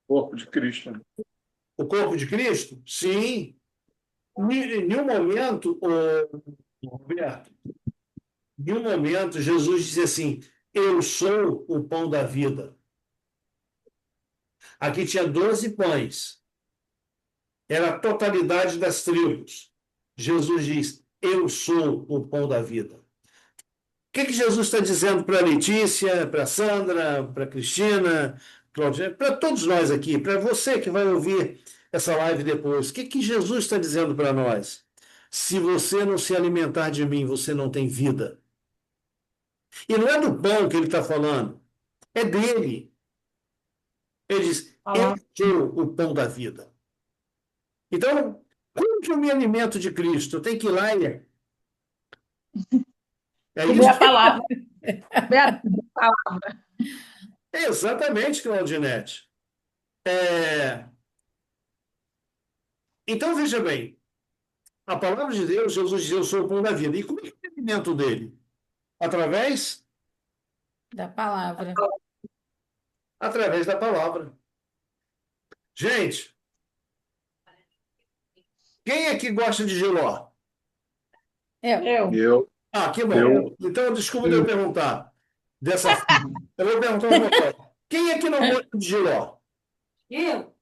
Corpo de Cristo. O corpo de Cristo? Sim. Em nenhum momento, Roberto, em nenhum momento Jesus disse assim: eu sou o pão da vida. Aqui tinha 12 pães, era a totalidade das tribos. Jesus diz: eu sou o pão da vida. O que Jesus está dizendo para a Letícia, para a Sandra, para a Cristina, para todos nós aqui, para você que vai ouvir essa live depois? O que Jesus está dizendo para nós? Se você não se alimentar de mim, você não tem vida. E não é do pão que ele está falando, é dele. Ele diz: eu Palavra. sou o pão da vida. Então, como que eu me alimento de Cristo? Eu tenho que ir lá e. É Comer isso? a palavra. Comer a palavra. É exatamente, Claudinete. É... Então, veja bem, a palavra de Deus, Jesus diz: eu sou o pão da vida. E como é que eu me alimento dele? Através? Da palavra. Através da palavra. Gente, quem aqui gosta de Giló? Eu. Eu, Ah, que bom. eu, Então, desculpa eu perguntar dessa forma. Eu vou perguntar uma coisa. Quem aqui não gosta de Giló? Eu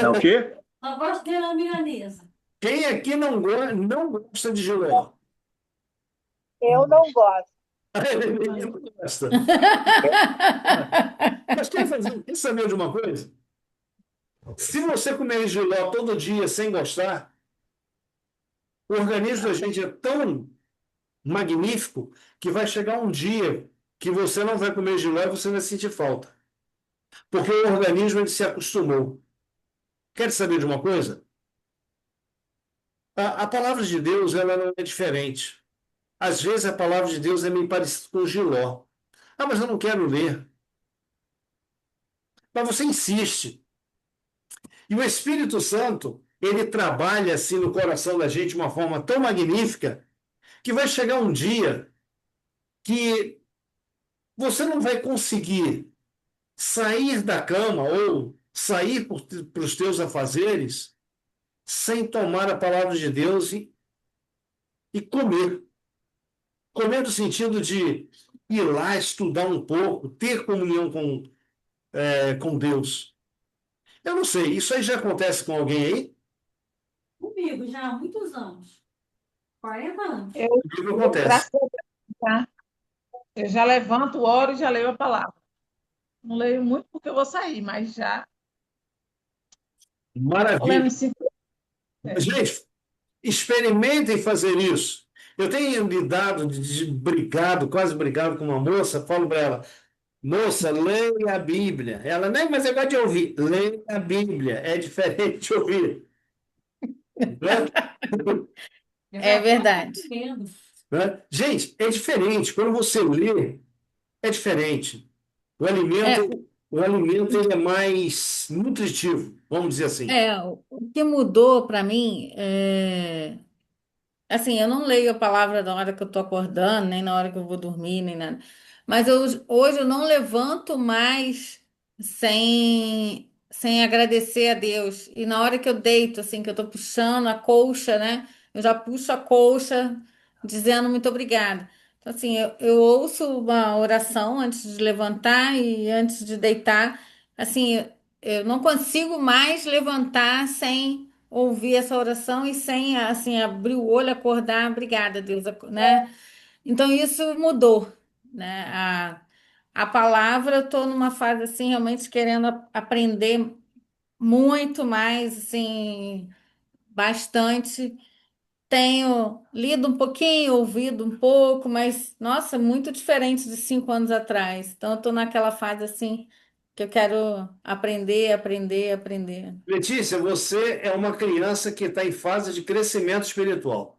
é o quê? só gosto dela milanesa. Quem aqui não gosta de Giló? Eu não gosto. Ele não gosta. Mas quer saber de uma coisa? Se você comer Giló todo dia sem gostar, o organismo da gente é tão magnífico que vai chegar um dia que você não vai comer Giló e você vai sentir falta. Porque o organismo ele se acostumou. Quer saber de uma coisa? A palavra de Deus ela não é diferente. Às vezes a palavra de Deus é meio parecida com Giló. Ah, mas eu não quero ler. Mas você insiste. E o Espírito Santo, ele trabalha assim no coração da gente de uma forma tão magnífica que vai chegar um dia que você não vai conseguir sair da cama ou sair para os teus afazeres sem tomar a palavra de Deus e comer. Comer no sentido de ir lá estudar um pouco, ter comunhão com Deus. Eu não sei, isso aí já acontece com alguém aí? Comigo já há muitos anos. 40 anos. Eu, O que acontece? graças a Deus, tá? Eu já levanto, oro e já leio a palavra. Não leio muito porque eu vou sair, mas já estou lendo Maravilha. em 5. Gente, experimentem fazer isso. Eu tenho lidado, brigado, quase brigado com uma moça, falo para ela: moça, leia a Bíblia. Ela, nem, mas eu gosto de ouvir. Leia a Bíblia, é diferente de ouvir. Né? Eu É já estou verdade. vendo. Né? Gente, é diferente. Quando você lê, é diferente. O É, alimento, o alimento ele é mais nutritivo, vamos dizer assim. o que mudou para mim é. Assim, eu não leio a palavra na hora que eu tô acordando, nem na hora que eu vou dormir, nem nada. Mas hoje eu não levanto mais sem agradecer a Deus. E na hora que eu deito, assim, que eu tô puxando a colcha, né? Eu já puxo a colcha dizendo muito obrigada. Então, assim, eu ouço uma oração antes de levantar e antes de deitar. Assim, eu não consigo mais levantar sem ouvir essa oração e sem assim abrir o olho, acordar, obrigada, Deus, né? Então isso mudou, né? A palavra, eu estou numa fase assim, realmente querendo aprender muito mais, assim, bastante. Tenho lido um pouquinho, ouvido um pouco, mas, nossa, muito diferente de 5 anos atrás. Então, eu estou naquela fase assim que eu quero aprender, aprender, aprender. Letícia, você é uma criança que está em fase de crescimento espiritual.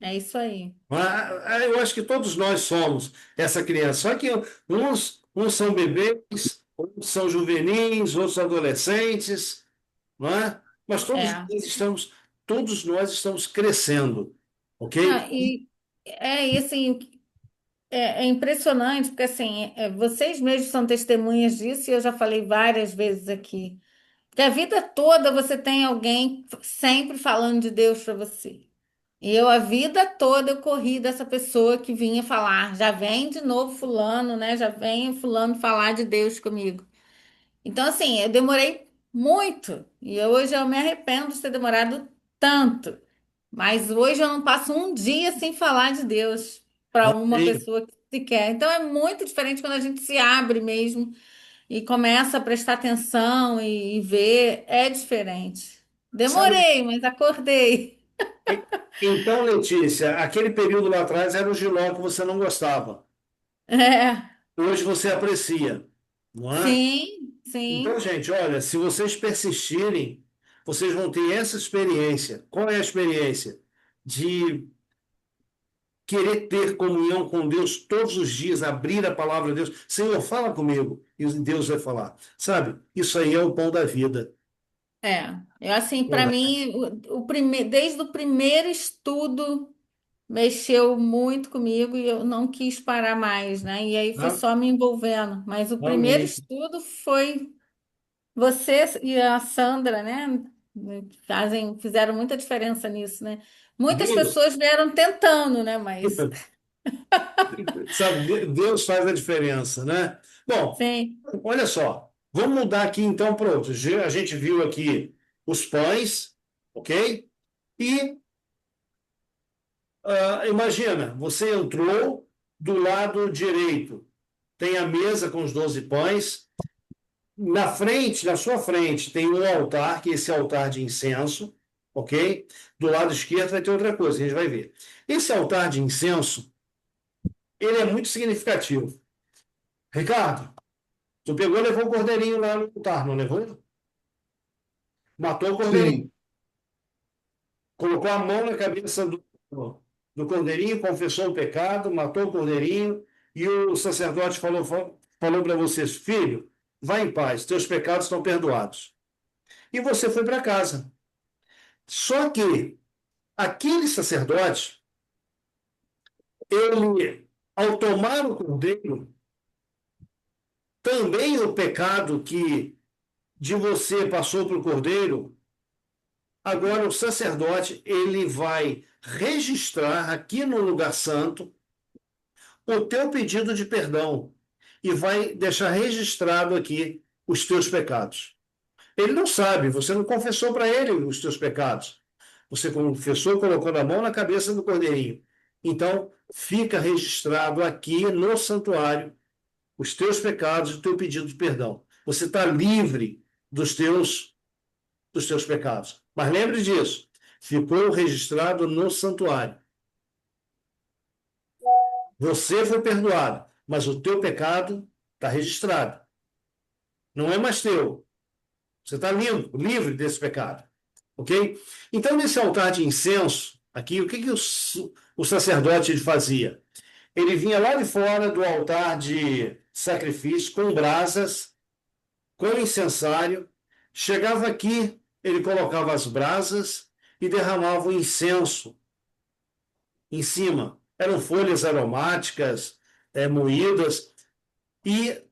É isso aí. Eu acho que todos nós somos essa criança. Só que uns são bebês, outros são juvenis, outros adolescentes, não é? Mas É. todos nós estamos crescendo, ok? Não, e assim, é impressionante, porque assim, vocês mesmos são testemunhas disso, e eu já falei várias vezes aqui. Que a vida toda você tem alguém sempre falando de Deus para você. E eu, a vida toda, eu corri dessa pessoa que vinha falar, já vem de novo fulano, né? Já vem fulano falar de Deus comigo. Então, assim, eu demorei muito. E hoje eu me arrependo de ter demorado tanto. Mas hoje eu não passo um dia sem falar de Deus para uma Amém. pessoa que se quer. Então é muito diferente quando a gente se abre mesmo e começa a prestar atenção e ver. É diferente. Sabe? Demorei, mas acordei. Então, Letícia, aquele período lá atrás era o Giló que você não gostava. É, Hoje você aprecia, não é? sim, Então, sim. gente, olha, se vocês persistirem, vocês vão ter essa experiência. Qual é a experiência? De querer ter comunhão com Deus todos os dias, abrir a palavra de Deus. Senhor, fala comigo. E Deus vai falar. Sabe? Isso aí é o pão da vida. Eu assim, para mim, desde o primeiro estudo mexeu muito comigo e eu não quis parar mais, né? E aí foi Ah, só me envolvendo. Mas o primeiro amém. estudo foi você e a Sandra, né? Fizeram muita diferença nisso, né? Muitas Deus, pessoas vieram tentando, né? Mas sabe, Deus faz a diferença, né? Bom, sim, olha só. Vamos mudar aqui então para outros. A gente viu aqui os pães, ok? E imagina, você entrou do lado direito, tem a mesa com os 12 pães. Na frente, na sua frente, tem um altar, que é esse altar de incenso, ok? Do lado esquerdo vai ter outra coisa, que a gente vai ver. Esse altar de incenso, ele é muito significativo. Ricardo, tu pegou e levou o cordeirinho lá no altar, não levou? Matou o cordeirinho. Sim, Colocou a mão na cabeça do cordeirinho, confessou o pecado, matou o cordeirinho, e o sacerdote falou para vocês, filho, vá em paz, teus pecados estão perdoados. E você foi para casa. Só que aquele sacerdote, ele, ao tomar o cordeiro, também o pecado que de você passou para o cordeiro, agora o sacerdote, ele vai registrar aqui no lugar santo o teu pedido de perdão e vai deixar registrado aqui os teus pecados. Ele não sabe, você não confessou para ele os teus pecados. Você confessou colocando a mão na cabeça do cordeirinho. Então, fica registrado aqui no santuário os teus pecados e o teu pedido de perdão. Você está livre dos teus pecados. Mas lembre disso, ficou registrado no santuário. Você foi perdoado, mas o teu pecado está registrado. Não é mais teu. Você está limpo, livre desse pecado. Ok? Então, nesse altar de incenso, aqui, o que o sacerdote fazia? Ele vinha lá de fora do altar de sacrifício, com brasas, com incensário, chegava aqui, ele colocava as brasas e derramava o incenso em cima. Eram folhas aromáticas, moídas, e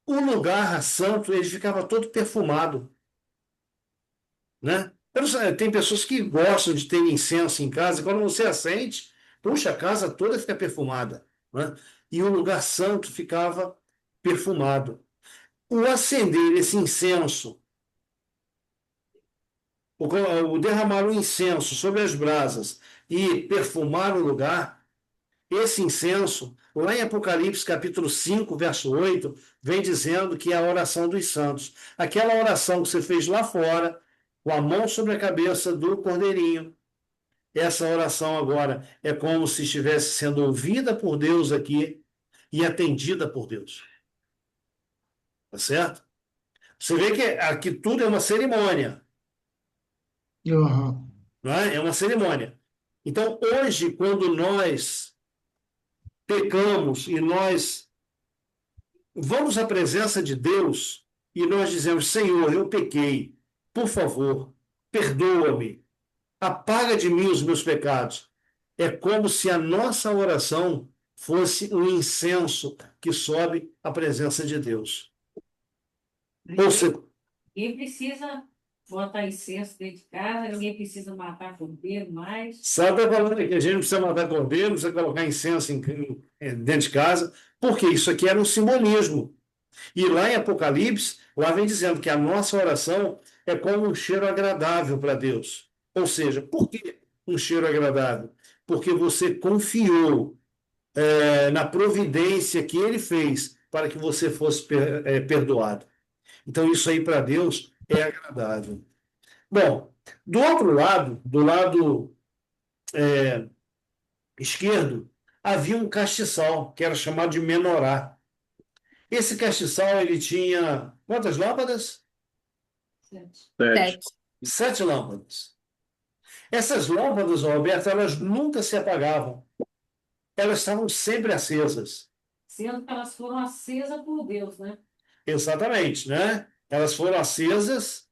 o lugar santo ele ficava todo perfumado, né? Tem pessoas que gostam de ter incenso em casa, e quando você acende, puxa, a casa toda fica perfumada, né? E o lugar santo ficava perfumado. O acender esse incenso, o derramar o incenso sobre as brasas e perfumar o lugar, esse incenso, lá em Apocalipse capítulo 5, verso 8, vem dizendo que é a oração dos santos. Aquela oração que você fez lá fora, com a mão sobre a cabeça do cordeirinho, essa oração agora é como se estivesse sendo ouvida por Deus aqui e atendida por Deus. Tá certo? Você vê que aqui tudo é uma cerimônia, Aham. não é? É uma cerimônia. Então, hoje, quando nós pecamos e nós vamos à presença de Deus e nós dizemos: Senhor, eu pequei, por favor, perdoa-me, apaga de mim os meus pecados. É como se a nossa oração fosse um incenso que sobe à presença de Deus. Ou seja, Ninguém precisa botar incenso dentro de casa, ninguém precisa matar cordeiro mais. sabe falando que a gente não precisa matar cordeiro, não precisa colocar incenso dentro de casa, porque isso aqui era um simbolismo. E lá em Apocalipse, lá vem dizendo que a nossa oração é como um cheiro agradável para Deus. Ou seja, por que um cheiro agradável? Porque você confiou na providência que ele fez para que você fosse perdoado. Então, isso aí para Deus é agradável. Bom, do outro lado, do lado esquerdo, havia um castiçal, que era chamado de menorá. Esse castiçal, ele tinha quantas lâmpadas? 7. 7. 7 lâmpadas. Essas lâmpadas, Roberto, elas nunca se apagavam. Elas estavam sempre acesas. Sendo que elas foram acesas por Deus, né? Exatamente, né? Elas foram acesas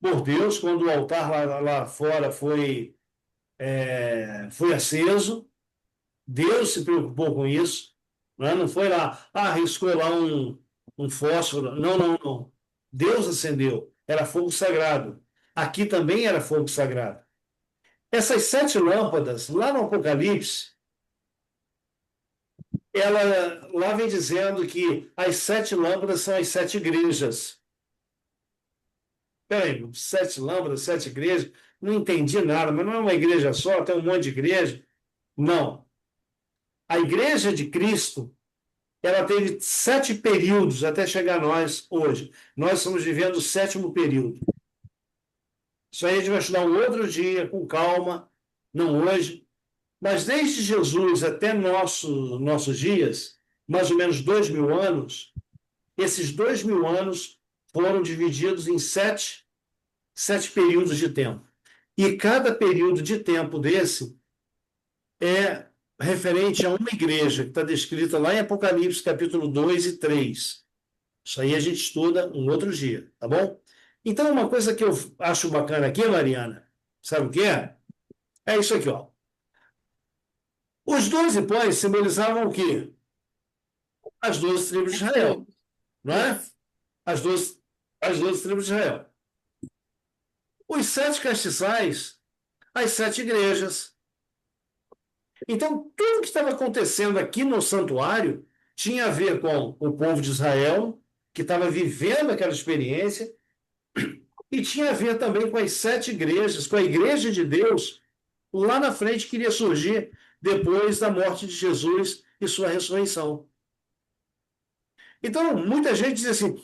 por Deus quando o altar lá fora foi aceso. Deus se preocupou com isso, né? Não foi lá, riscou lá um fósforo. Não, não, não. Deus acendeu. Era fogo sagrado. Aqui também era fogo sagrado. Essas 7 lâmpadas, lá no Apocalipse, ela lá vem dizendo que as 7 lâmpadas são as 7 igrejas. Peraí, 7 lâmpadas, 7 igrejas? Não entendi nada, mas não é uma igreja só, tem um monte de igreja. Não. A igreja de Cristo, ela teve 7 períodos até chegar a nós hoje. Nós estamos vivendo o 7º período. Isso aí a gente vai estudar um outro dia, com calma, não hoje. Mas desde Jesus até nossos dias, mais ou menos 2000 anos, esses 2000 anos foram divididos em 7 períodos de tempo. E cada período de tempo desse é referente a uma igreja, que está descrita lá em Apocalipse, capítulo 2 e 3. Isso aí a gente estuda um outro dia, tá bom? Então, uma coisa que eu acho bacana aqui, Mariana, sabe o que é? É isso aqui, ó. Os 12 pães simbolizavam o quê? As 12 tribos de Israel, não é? As 12 tribos de Israel. Os 7 castiçais, as 7 igrejas. Então, tudo que estava acontecendo aqui no santuário tinha a ver com o povo de Israel, que estava vivendo aquela experiência, e tinha a ver também com as 7 igrejas, com a igreja de Deus, lá na frente que iria surgir depois da morte de Jesus e sua ressurreição. Então, muita gente diz assim: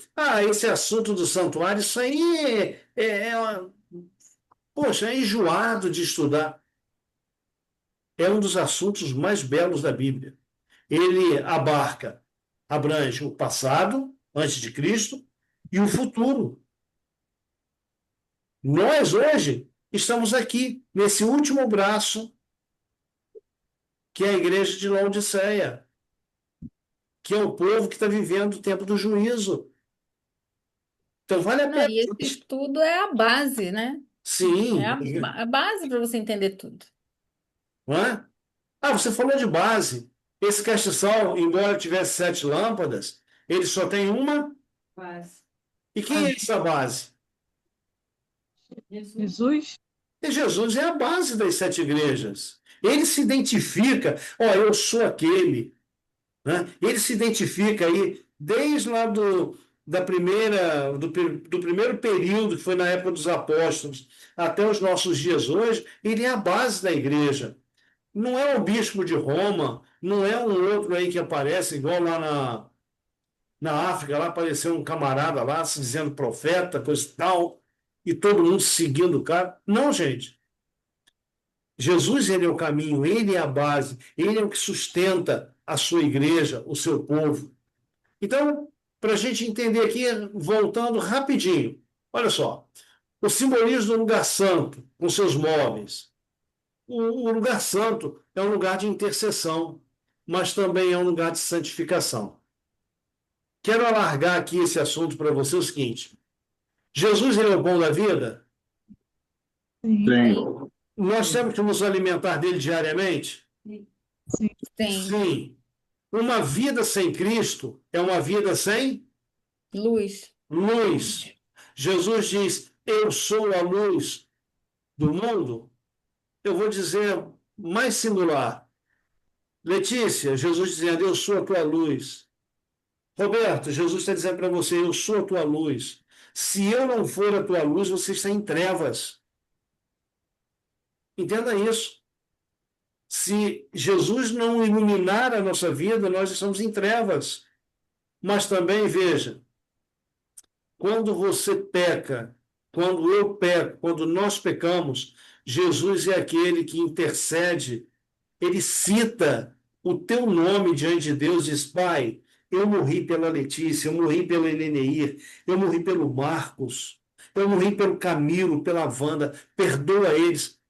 esse assunto do santuário, isso aí poxa, é enjoado de estudar. É um dos assuntos mais belos da Bíblia. Ele abrange o passado, antes de Cristo, e o futuro. Nós, hoje, estamos aqui, nesse último braço, que é a igreja de Laodiceia, que é o povo que está vivendo o tempo do juízo. Então, vale a Não, pena. e esse estudo é a base, né? Sim, É a base para você entender tudo. não é? Você falou de base. Esse castiçal, embora tivesse 7 lâmpadas, ele só tem uma. Quase. E quem é essa base? Jesus, E Jesus é a base das 7 igrejas. Ele se identifica, eu sou aquele. Né? Ele se identifica aí, desde lá do primeiro período, que foi na época dos apóstolos, até os nossos dias hoje, ele é a base da igreja. Não é o bispo de Roma, não é um outro aí que aparece, igual lá na África, lá apareceu um camarada lá se dizendo profeta, coisa e tal, e todo mundo seguindo o cara. Não, gente. Jesus, ele é o caminho, ele é a base, ele é o que sustenta a sua igreja, o seu povo. Então, para a gente entender aqui, voltando rapidinho, olha só, o simbolismo do lugar santo, com seus móveis. O lugar santo é um lugar de intercessão, mas também é um lugar de santificação. Quero alargar aqui esse assunto para você o seguinte: Jesus, ele é o pão da vida? Sim, Sim. Nós temos que nos alimentar dele diariamente? sim. Sim. Sim. Uma vida sem Cristo é uma vida sem Luz. luz. Jesus diz: eu sou a luz do mundo. Eu vou dizer mais singular. Letícia, Jesus dizendo: eu sou a tua luz. Roberto, Jesus está dizendo para você: eu sou a tua luz. Se eu não for a tua luz, você está em trevas. Entenda isso. Se Jesus não iluminar a nossa vida, nós estamos em trevas. Mas também, veja, quando você peca, quando eu peco, quando nós pecamos, Jesus é aquele que intercede, ele cita o teu nome diante de Deus e diz: Pai, eu morri pela Letícia, eu morri pelo Eleneir, eu morri pelo Marcos, eu morri pelo Camilo, pela Wanda, perdoa eles.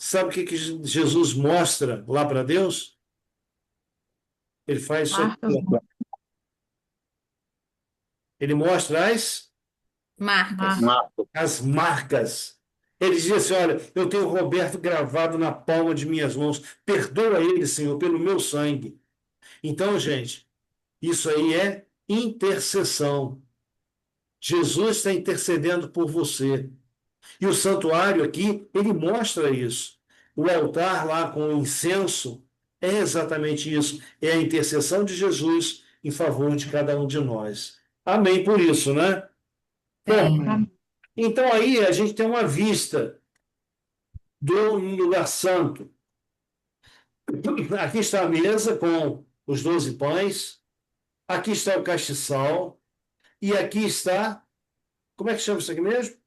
Sabe o que Jesus mostra lá para Deus? Ele faz isso aqui, Marcas, ó. Ele mostra Marcas. marcas. as marcas. Ele diz assim: olha, eu tenho o Roberto gravado na palma de minhas mãos. Perdoa ele, Senhor, pelo meu sangue. Então, gente, isso aí é intercessão. Jesus está intercedendo por você. E o santuário aqui, ele mostra isso. O altar lá com o incenso é exatamente isso. É a intercessão de Jesus em favor de cada um de nós. Amém por isso, né? Bom, Sim. então aí a gente tem uma vista do lugar santo. Aqui está a mesa com os 12 pães, aqui está o castiçal, e aqui está, como é que chama isso aqui mesmo?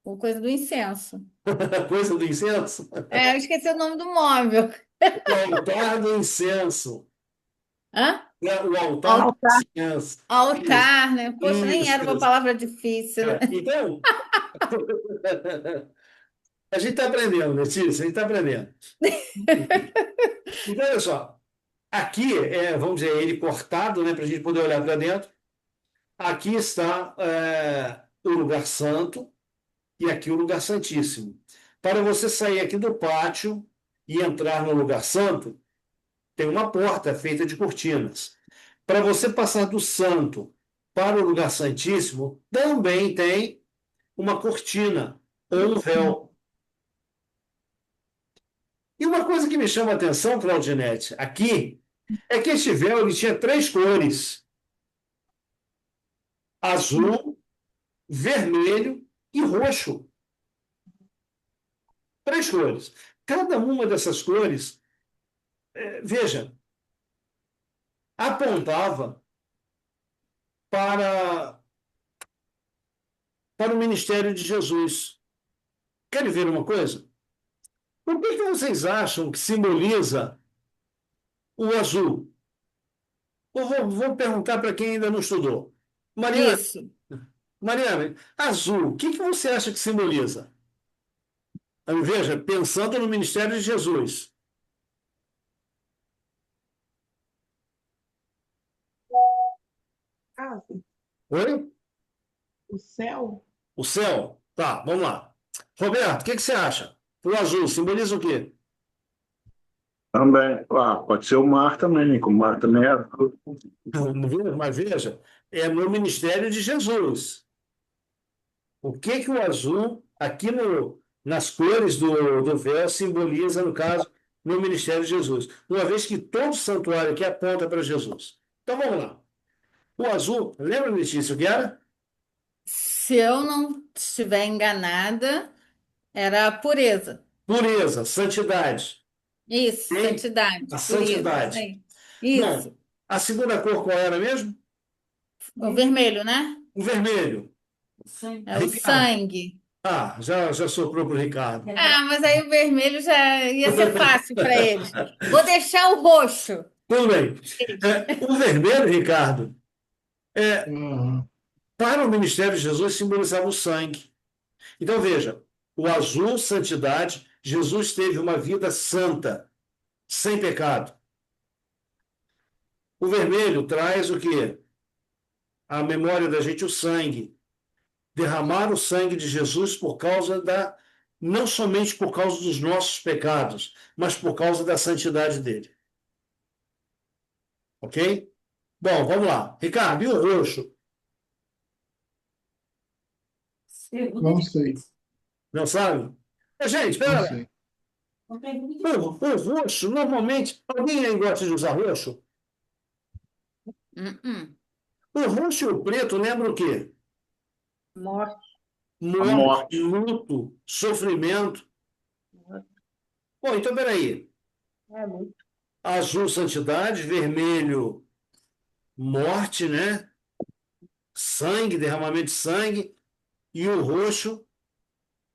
O coisa do incenso. A coisa do incenso? Eu esqueci o nome do móvel. O altar do incenso. Hã? O altar do Altar. incenso. Altar, né? Poxa, nem Isso, era uma isso. palavra difícil, né? Então, a gente está aprendendo, Letícia, a gente está aprendendo. Então, olha só, aqui, vamos dizer, ele cortado, né, para a gente poder olhar para dentro. Aqui está o lugar santo e aqui o lugar santíssimo. Para você sair aqui do pátio e entrar no lugar santo, tem uma porta feita de cortinas. Para você passar do santo para o lugar santíssimo, também tem uma cortina ou um véu. E uma coisa que me chama a atenção, Claudinete, aqui, é que este véu ele tinha 3 cores: azul, vermelho e roxo. 3 cores. Cada uma dessas cores, veja, apontava para, para o ministério de Jesus. Querem ver uma coisa? O que vocês acham que simboliza o azul? Eu vou perguntar para quem ainda não estudou. Mariana, Isso. Mariana, azul, o que você acha que simboliza? Veja, pensando no ministério de Jesus. Casa, Oi? o céu, O céu? Tá, vamos lá. Roberto, o que você acha? O azul simboliza o quê? Também. Pode ser o mar também, né? Como o mar também é. Mas veja, é no ministério de Jesus. O que o azul, aqui nas cores do véu, simboliza, no caso, no ministério de Jesus? Uma vez que todo santuário aqui aponta para Jesus. Então vamos lá. O azul, lembra, Letícia, o que era? Se eu não estiver enganada, era a pureza. Pureza, santidade. Isso, Hein? santidade, A pureza, isso santidade. aí. Isso. Bom, a segunda cor qual era mesmo? O vermelho, né? O vermelho. É o sangue. Ah, já soprou para o Ricardo. Ah, mas aí o vermelho já ia ser fácil para eles. Vou deixar o roxo. Tudo bem. O vermelho, Ricardo, é, Aham. para o ministério de Jesus simbolizava o sangue. Então veja, o azul, santidade, Jesus teve uma vida santa, sem pecado. O vermelho traz o quê? A memória da gente, o sangue. Derramar o sangue de Jesus por causa da, não somente por causa dos nossos pecados, mas por causa da santidade dele. Ok? Bom, vamos lá. Ricardo, e o roxo? Pergunta Não de sei, Não sabe? Gente, não espera lá. sei. uma pergunta de O roxo, normalmente, alguém aí gosta de usar roxo? Uh-uh. O roxo e o preto lembra o quê? Morte. A Morte, morte. luto, sofrimento. Bom, então peraí. É muito. Azul, santidade, vermelho, morte, né? Sangue, derramamento de sangue. E o roxo,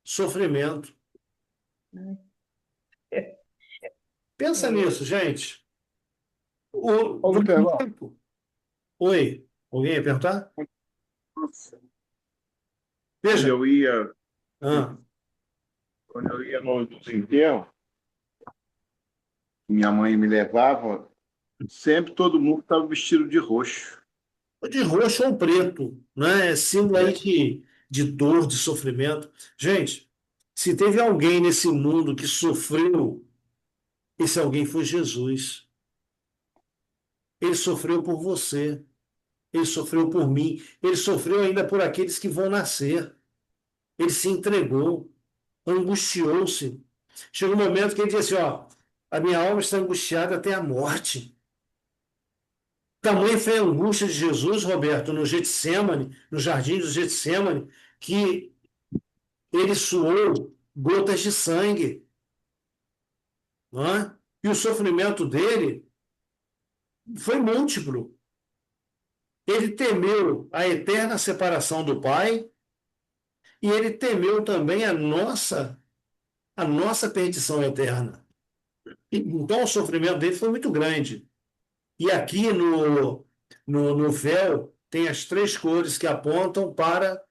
sofrimento. Pensa É. nisso, gente. Ô, Vamos Lucas, no ó, tempo. Oi, alguém ia perguntar? quando Veja. eu ia, Ah, quando eu ia nos enterros, minha mãe me levava, sempre todo mundo estava vestido de roxo. de roxo ou preto, né? É símbolo aí É. de dor, de sofrimento. Gente, se teve alguém nesse mundo que sofreu, esse alguém foi Jesus. Ele sofreu por você, ele sofreu por mim, ele sofreu ainda por aqueles que vão nascer. Ele se entregou, angustiou-se. Chega um momento que ele diz assim: ó, a minha alma está angustiada até a morte. Tamanha foi a angústia de Jesus, Roberto, no Getsemane, no jardim do Getsemane, que ele suou gotas de sangue, não é? E o sofrimento dele foi múltiplo. Ele temeu a eterna separação do Pai e ele temeu também a nossa perdição eterna. Então o sofrimento dele foi muito grande. E aqui no véu tem as três cores que apontam para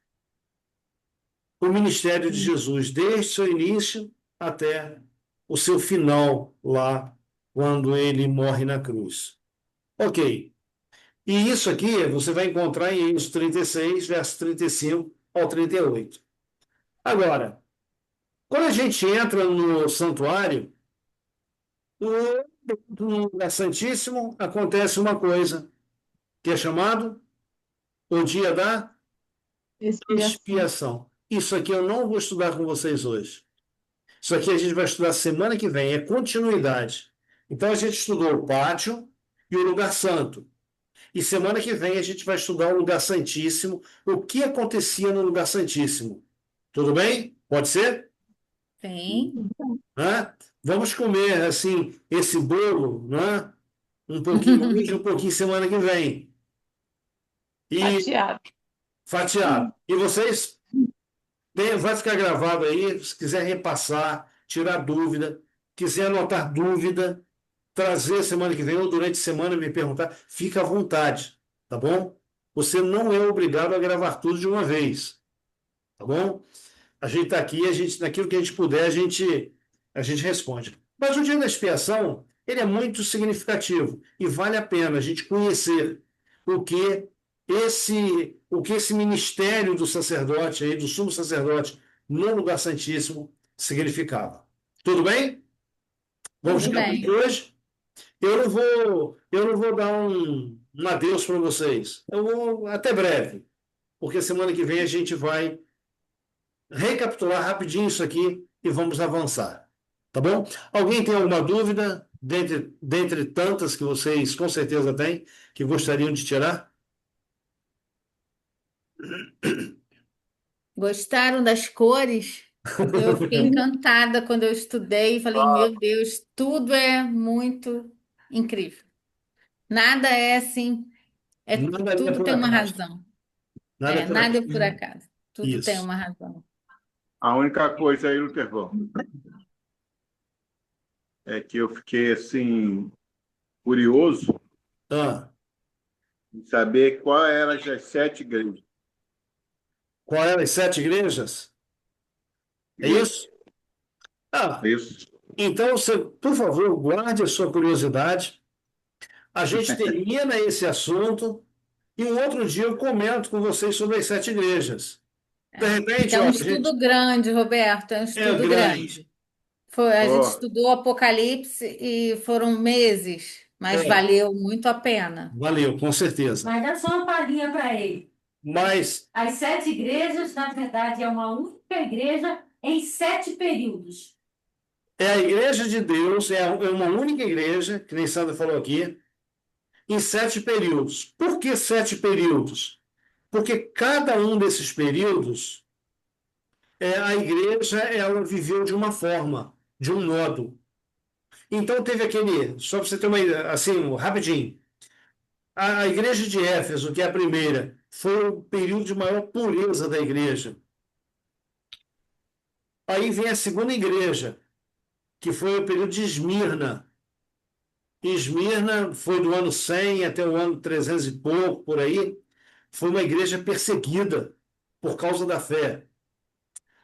o ministério de Jesus, desde o seu início até o seu final lá, quando ele morre na cruz. Ok. E isso aqui você vai encontrar em Êxodo 36, verso 35 ao 38. Agora, quando a gente entra no santuário, no lugar santíssimo, acontece uma coisa, que é chamado o dia da Expiação. expiação. Isso aqui eu não vou estudar com vocês hoje. Isso aqui a gente vai estudar semana que vem, é continuidade. Então a gente estudou o pátio e o lugar santo. E semana que vem a gente vai estudar o lugar santíssimo, o que acontecia no lugar santíssimo. Tudo bem? Pode ser? Sim. Né? Vamos comer assim esse bolo, né? Um pouquinho hoje, um pouquinho semana que vem. E Fatiado. fatiado. E vocês vai ficar gravado aí, se quiser repassar, tirar dúvida, quiser anotar dúvida, trazer semana que vem ou durante a semana me perguntar, fica à vontade, tá bom? Você não é obrigado a gravar tudo de uma vez, tá bom? A gente está aqui, naquilo que a gente puder, a gente responde. Mas o dia da expiação, ele é muito significativo e vale a pena a gente conhecer o que o que esse ministério do sacerdote aí, do sumo sacerdote no lugar santíssimo significava. Tudo bem? Vamos Tudo ficar por aqui bem. hoje? Eu não vou dar um adeus para vocês. Eu vou até breve, porque semana que vem a gente vai recapitular rapidinho isso aqui e vamos avançar. Tá bom? Alguém tem alguma dúvida, dentre tantas que vocês com certeza têm, que gostariam de tirar? Gostaram das cores? Eu fiquei encantada quando eu estudei e falei, meu Deus, tudo é muito incrível. Nada é assim, Nada ali é tudo por tem uma acaso. razão. Nada é por Nada é acaso. por acaso. Tudo tem Isso. uma razão. A única coisa aí, Lutervão, é que eu fiquei assim curioso Ah, em saber qual eram as 7 igrejas. qual eram as 7 igrejas? É isso? Ah, Isso. então você, por favor, guarde a sua curiosidade. A gente termina esse assunto e um outro dia eu comento com vocês sobre as 7 igrejas. De Que repente, é um ó, a gente estudo grande, Roberto, é um é estudo grande. grande. A gente Ó, estudou Apocalipse e foram meses, mas É, valeu muito a pena. valeu, com certeza. Mas dá só uma palhinha para ele. Mas As 7 igrejas, na verdade, é uma única igreja em 7 períodos. é a igreja de Deus, é uma única igreja, que nem Sandra falou aqui, em 7 períodos. Por que 7 períodos? Porque cada um desses períodos, a igreja ela viveu de uma forma, de um modo. Então teve aquele, só para você ter uma ideia, assim, rapidinho, a igreja de Éfeso, que é a primeira, foi o período de maior pureza da igreja. Aí vem a segunda igreja, que foi o período de Esmirna. Esmirna foi do ano 100 até o ano 300 e pouco, por aí. Foi uma igreja perseguida por causa da fé.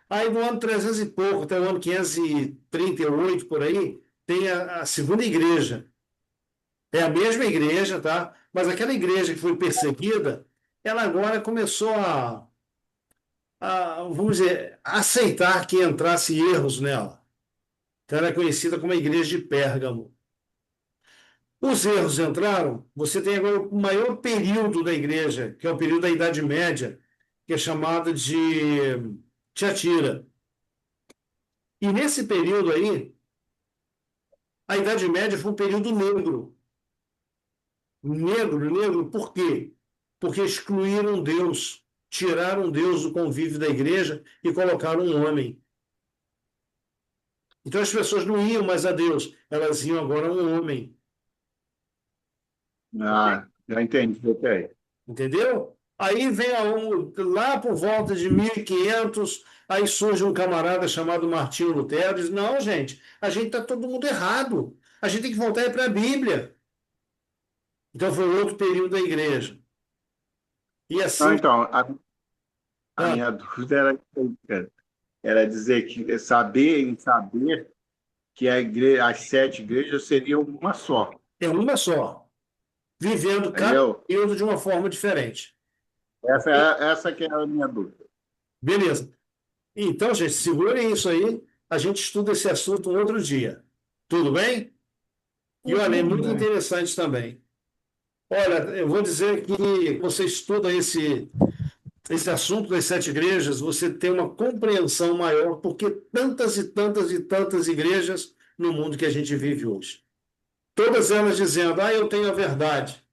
Aí do ano 300 e pouco até o ano 538, por aí, tem a segunda igreja. É a mesma igreja, tá? Mas aquela igreja que foi perseguida, ela agora começou vamos dizer, a aceitar que entrasse erros nela. Então ela é conhecida como a igreja de Pérgamo. Os erros entraram, você tem agora o maior período da igreja, que é o período da Idade Média, que é chamado de Tiatira. E nesse período aí, a Idade Média foi um período negro. Negro, negro, por quê? Porque excluíram Deus, tiraram Deus do convívio da igreja e colocaram um homem. Então as pessoas não iam mais a Deus, elas iam agora a um homem. já entendi, ok. Entendeu? Aí vem lá por volta de 1500, aí surge um camarada chamado Martinho Lutero e diz: não, gente, a gente está todo mundo errado. A gente tem que voltar para a Bíblia. Então foi outro período da igreja. E Não, assim. então, a Ah, minha dúvida era dizer que saber que as 7 igrejas seriam uma só, é uma só, vivendo cada entendeu? período de uma forma diferente. Essa que é a minha dúvida. Beleza. Então, gente, segurem isso aí. A gente estuda esse assunto um outro dia. Tudo bem? E olha, é muito interessante também. Olha, eu vou dizer que você estuda esse assunto das 7 igrejas, você tem uma compreensão maior, porque tantas e tantas e tantas igrejas no mundo que a gente vive hoje. Todas elas dizendo: eu tenho a verdade,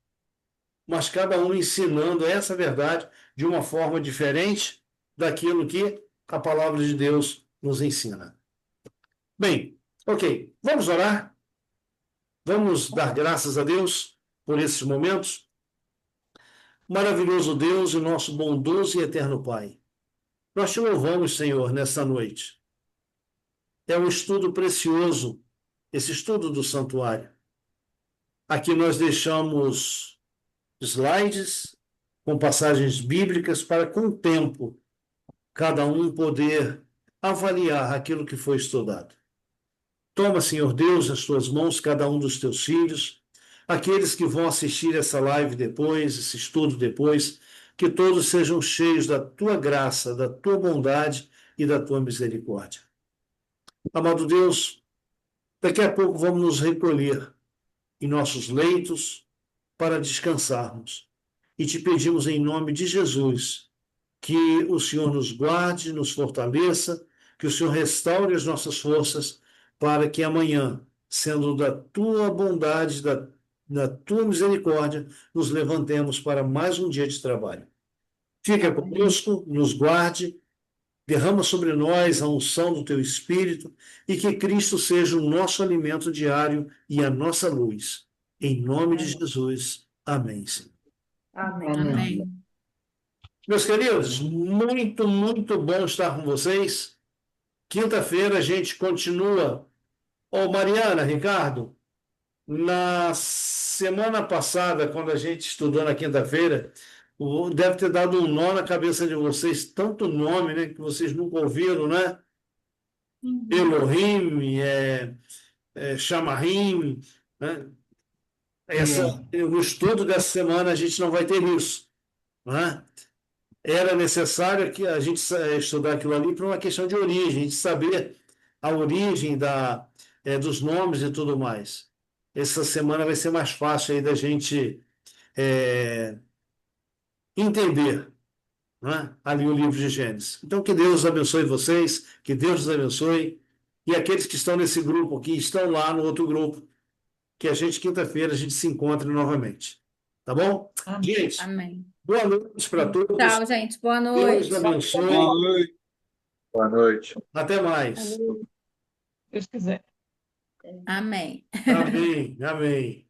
mas cada um ensinando essa verdade de uma forma diferente daquilo que a palavra de Deus nos ensina. Bem, ok, vamos orar? Vamos dar graças a Deus por esses momentos? Maravilhoso Deus e nosso bondoso e eterno Pai, nós te louvamos, Senhor, nesta noite. É um estudo precioso, esse estudo do santuário. Aqui nós deixamos slides com passagens bíblicas para, com o tempo, cada um poder avaliar aquilo que foi estudado. Toma, Senhor Deus, nas tuas mãos cada um dos teus filhos, aqueles que vão assistir essa live depois, esse estudo depois, que todos sejam cheios da tua graça, da tua bondade e da tua misericórdia. Amado Deus, daqui a pouco vamos nos recolher em nossos leitos para descansarmos. E te pedimos em nome de Jesus que o Senhor nos guarde, nos fortaleça, que o Senhor restaure as nossas forças para que amanhã, sendo da tua bondade, da tua misericórdia, nos levantemos para mais um dia de trabalho. Fica conosco, nos guarde, derrama sobre nós a unção do teu Espírito e que Cristo seja o nosso alimento diário e a nossa luz. Em nome de Jesus. Amém, Senhor. Amém. Amém. Meus queridos, muito, muito bom estar com vocês. Quinta-feira a gente continua. Ô, Mariana, Ricardo, na semana passada, quando a gente estudou na quinta-feira, deve ter dado um nó na cabeça de vocês, tanto nome, né, que vocês nunca ouviram, né? Elohim, Shamarim, né? No estudo dessa semana a gente não vai ter isso, né? Era necessário que a gente estudar aquilo ali por uma questão de origem, a gente saber a origem dos nomes e tudo mais. Essa semana vai ser mais fácil aí da gente entender, né, ali o livro de Gênesis. Então, que Deus abençoe vocês, que Deus os abençoe, e aqueles que estão nesse grupo aqui, estão lá no outro grupo, que a gente, quinta-feira, a gente se encontre novamente. Tá bom? Amém. Gente, Amém. boa noite para todos. Tchau, gente. Boa Deus noite. abençoe. Boa noite. Até mais. Se Deus quiser. Amém. Amém. Amém.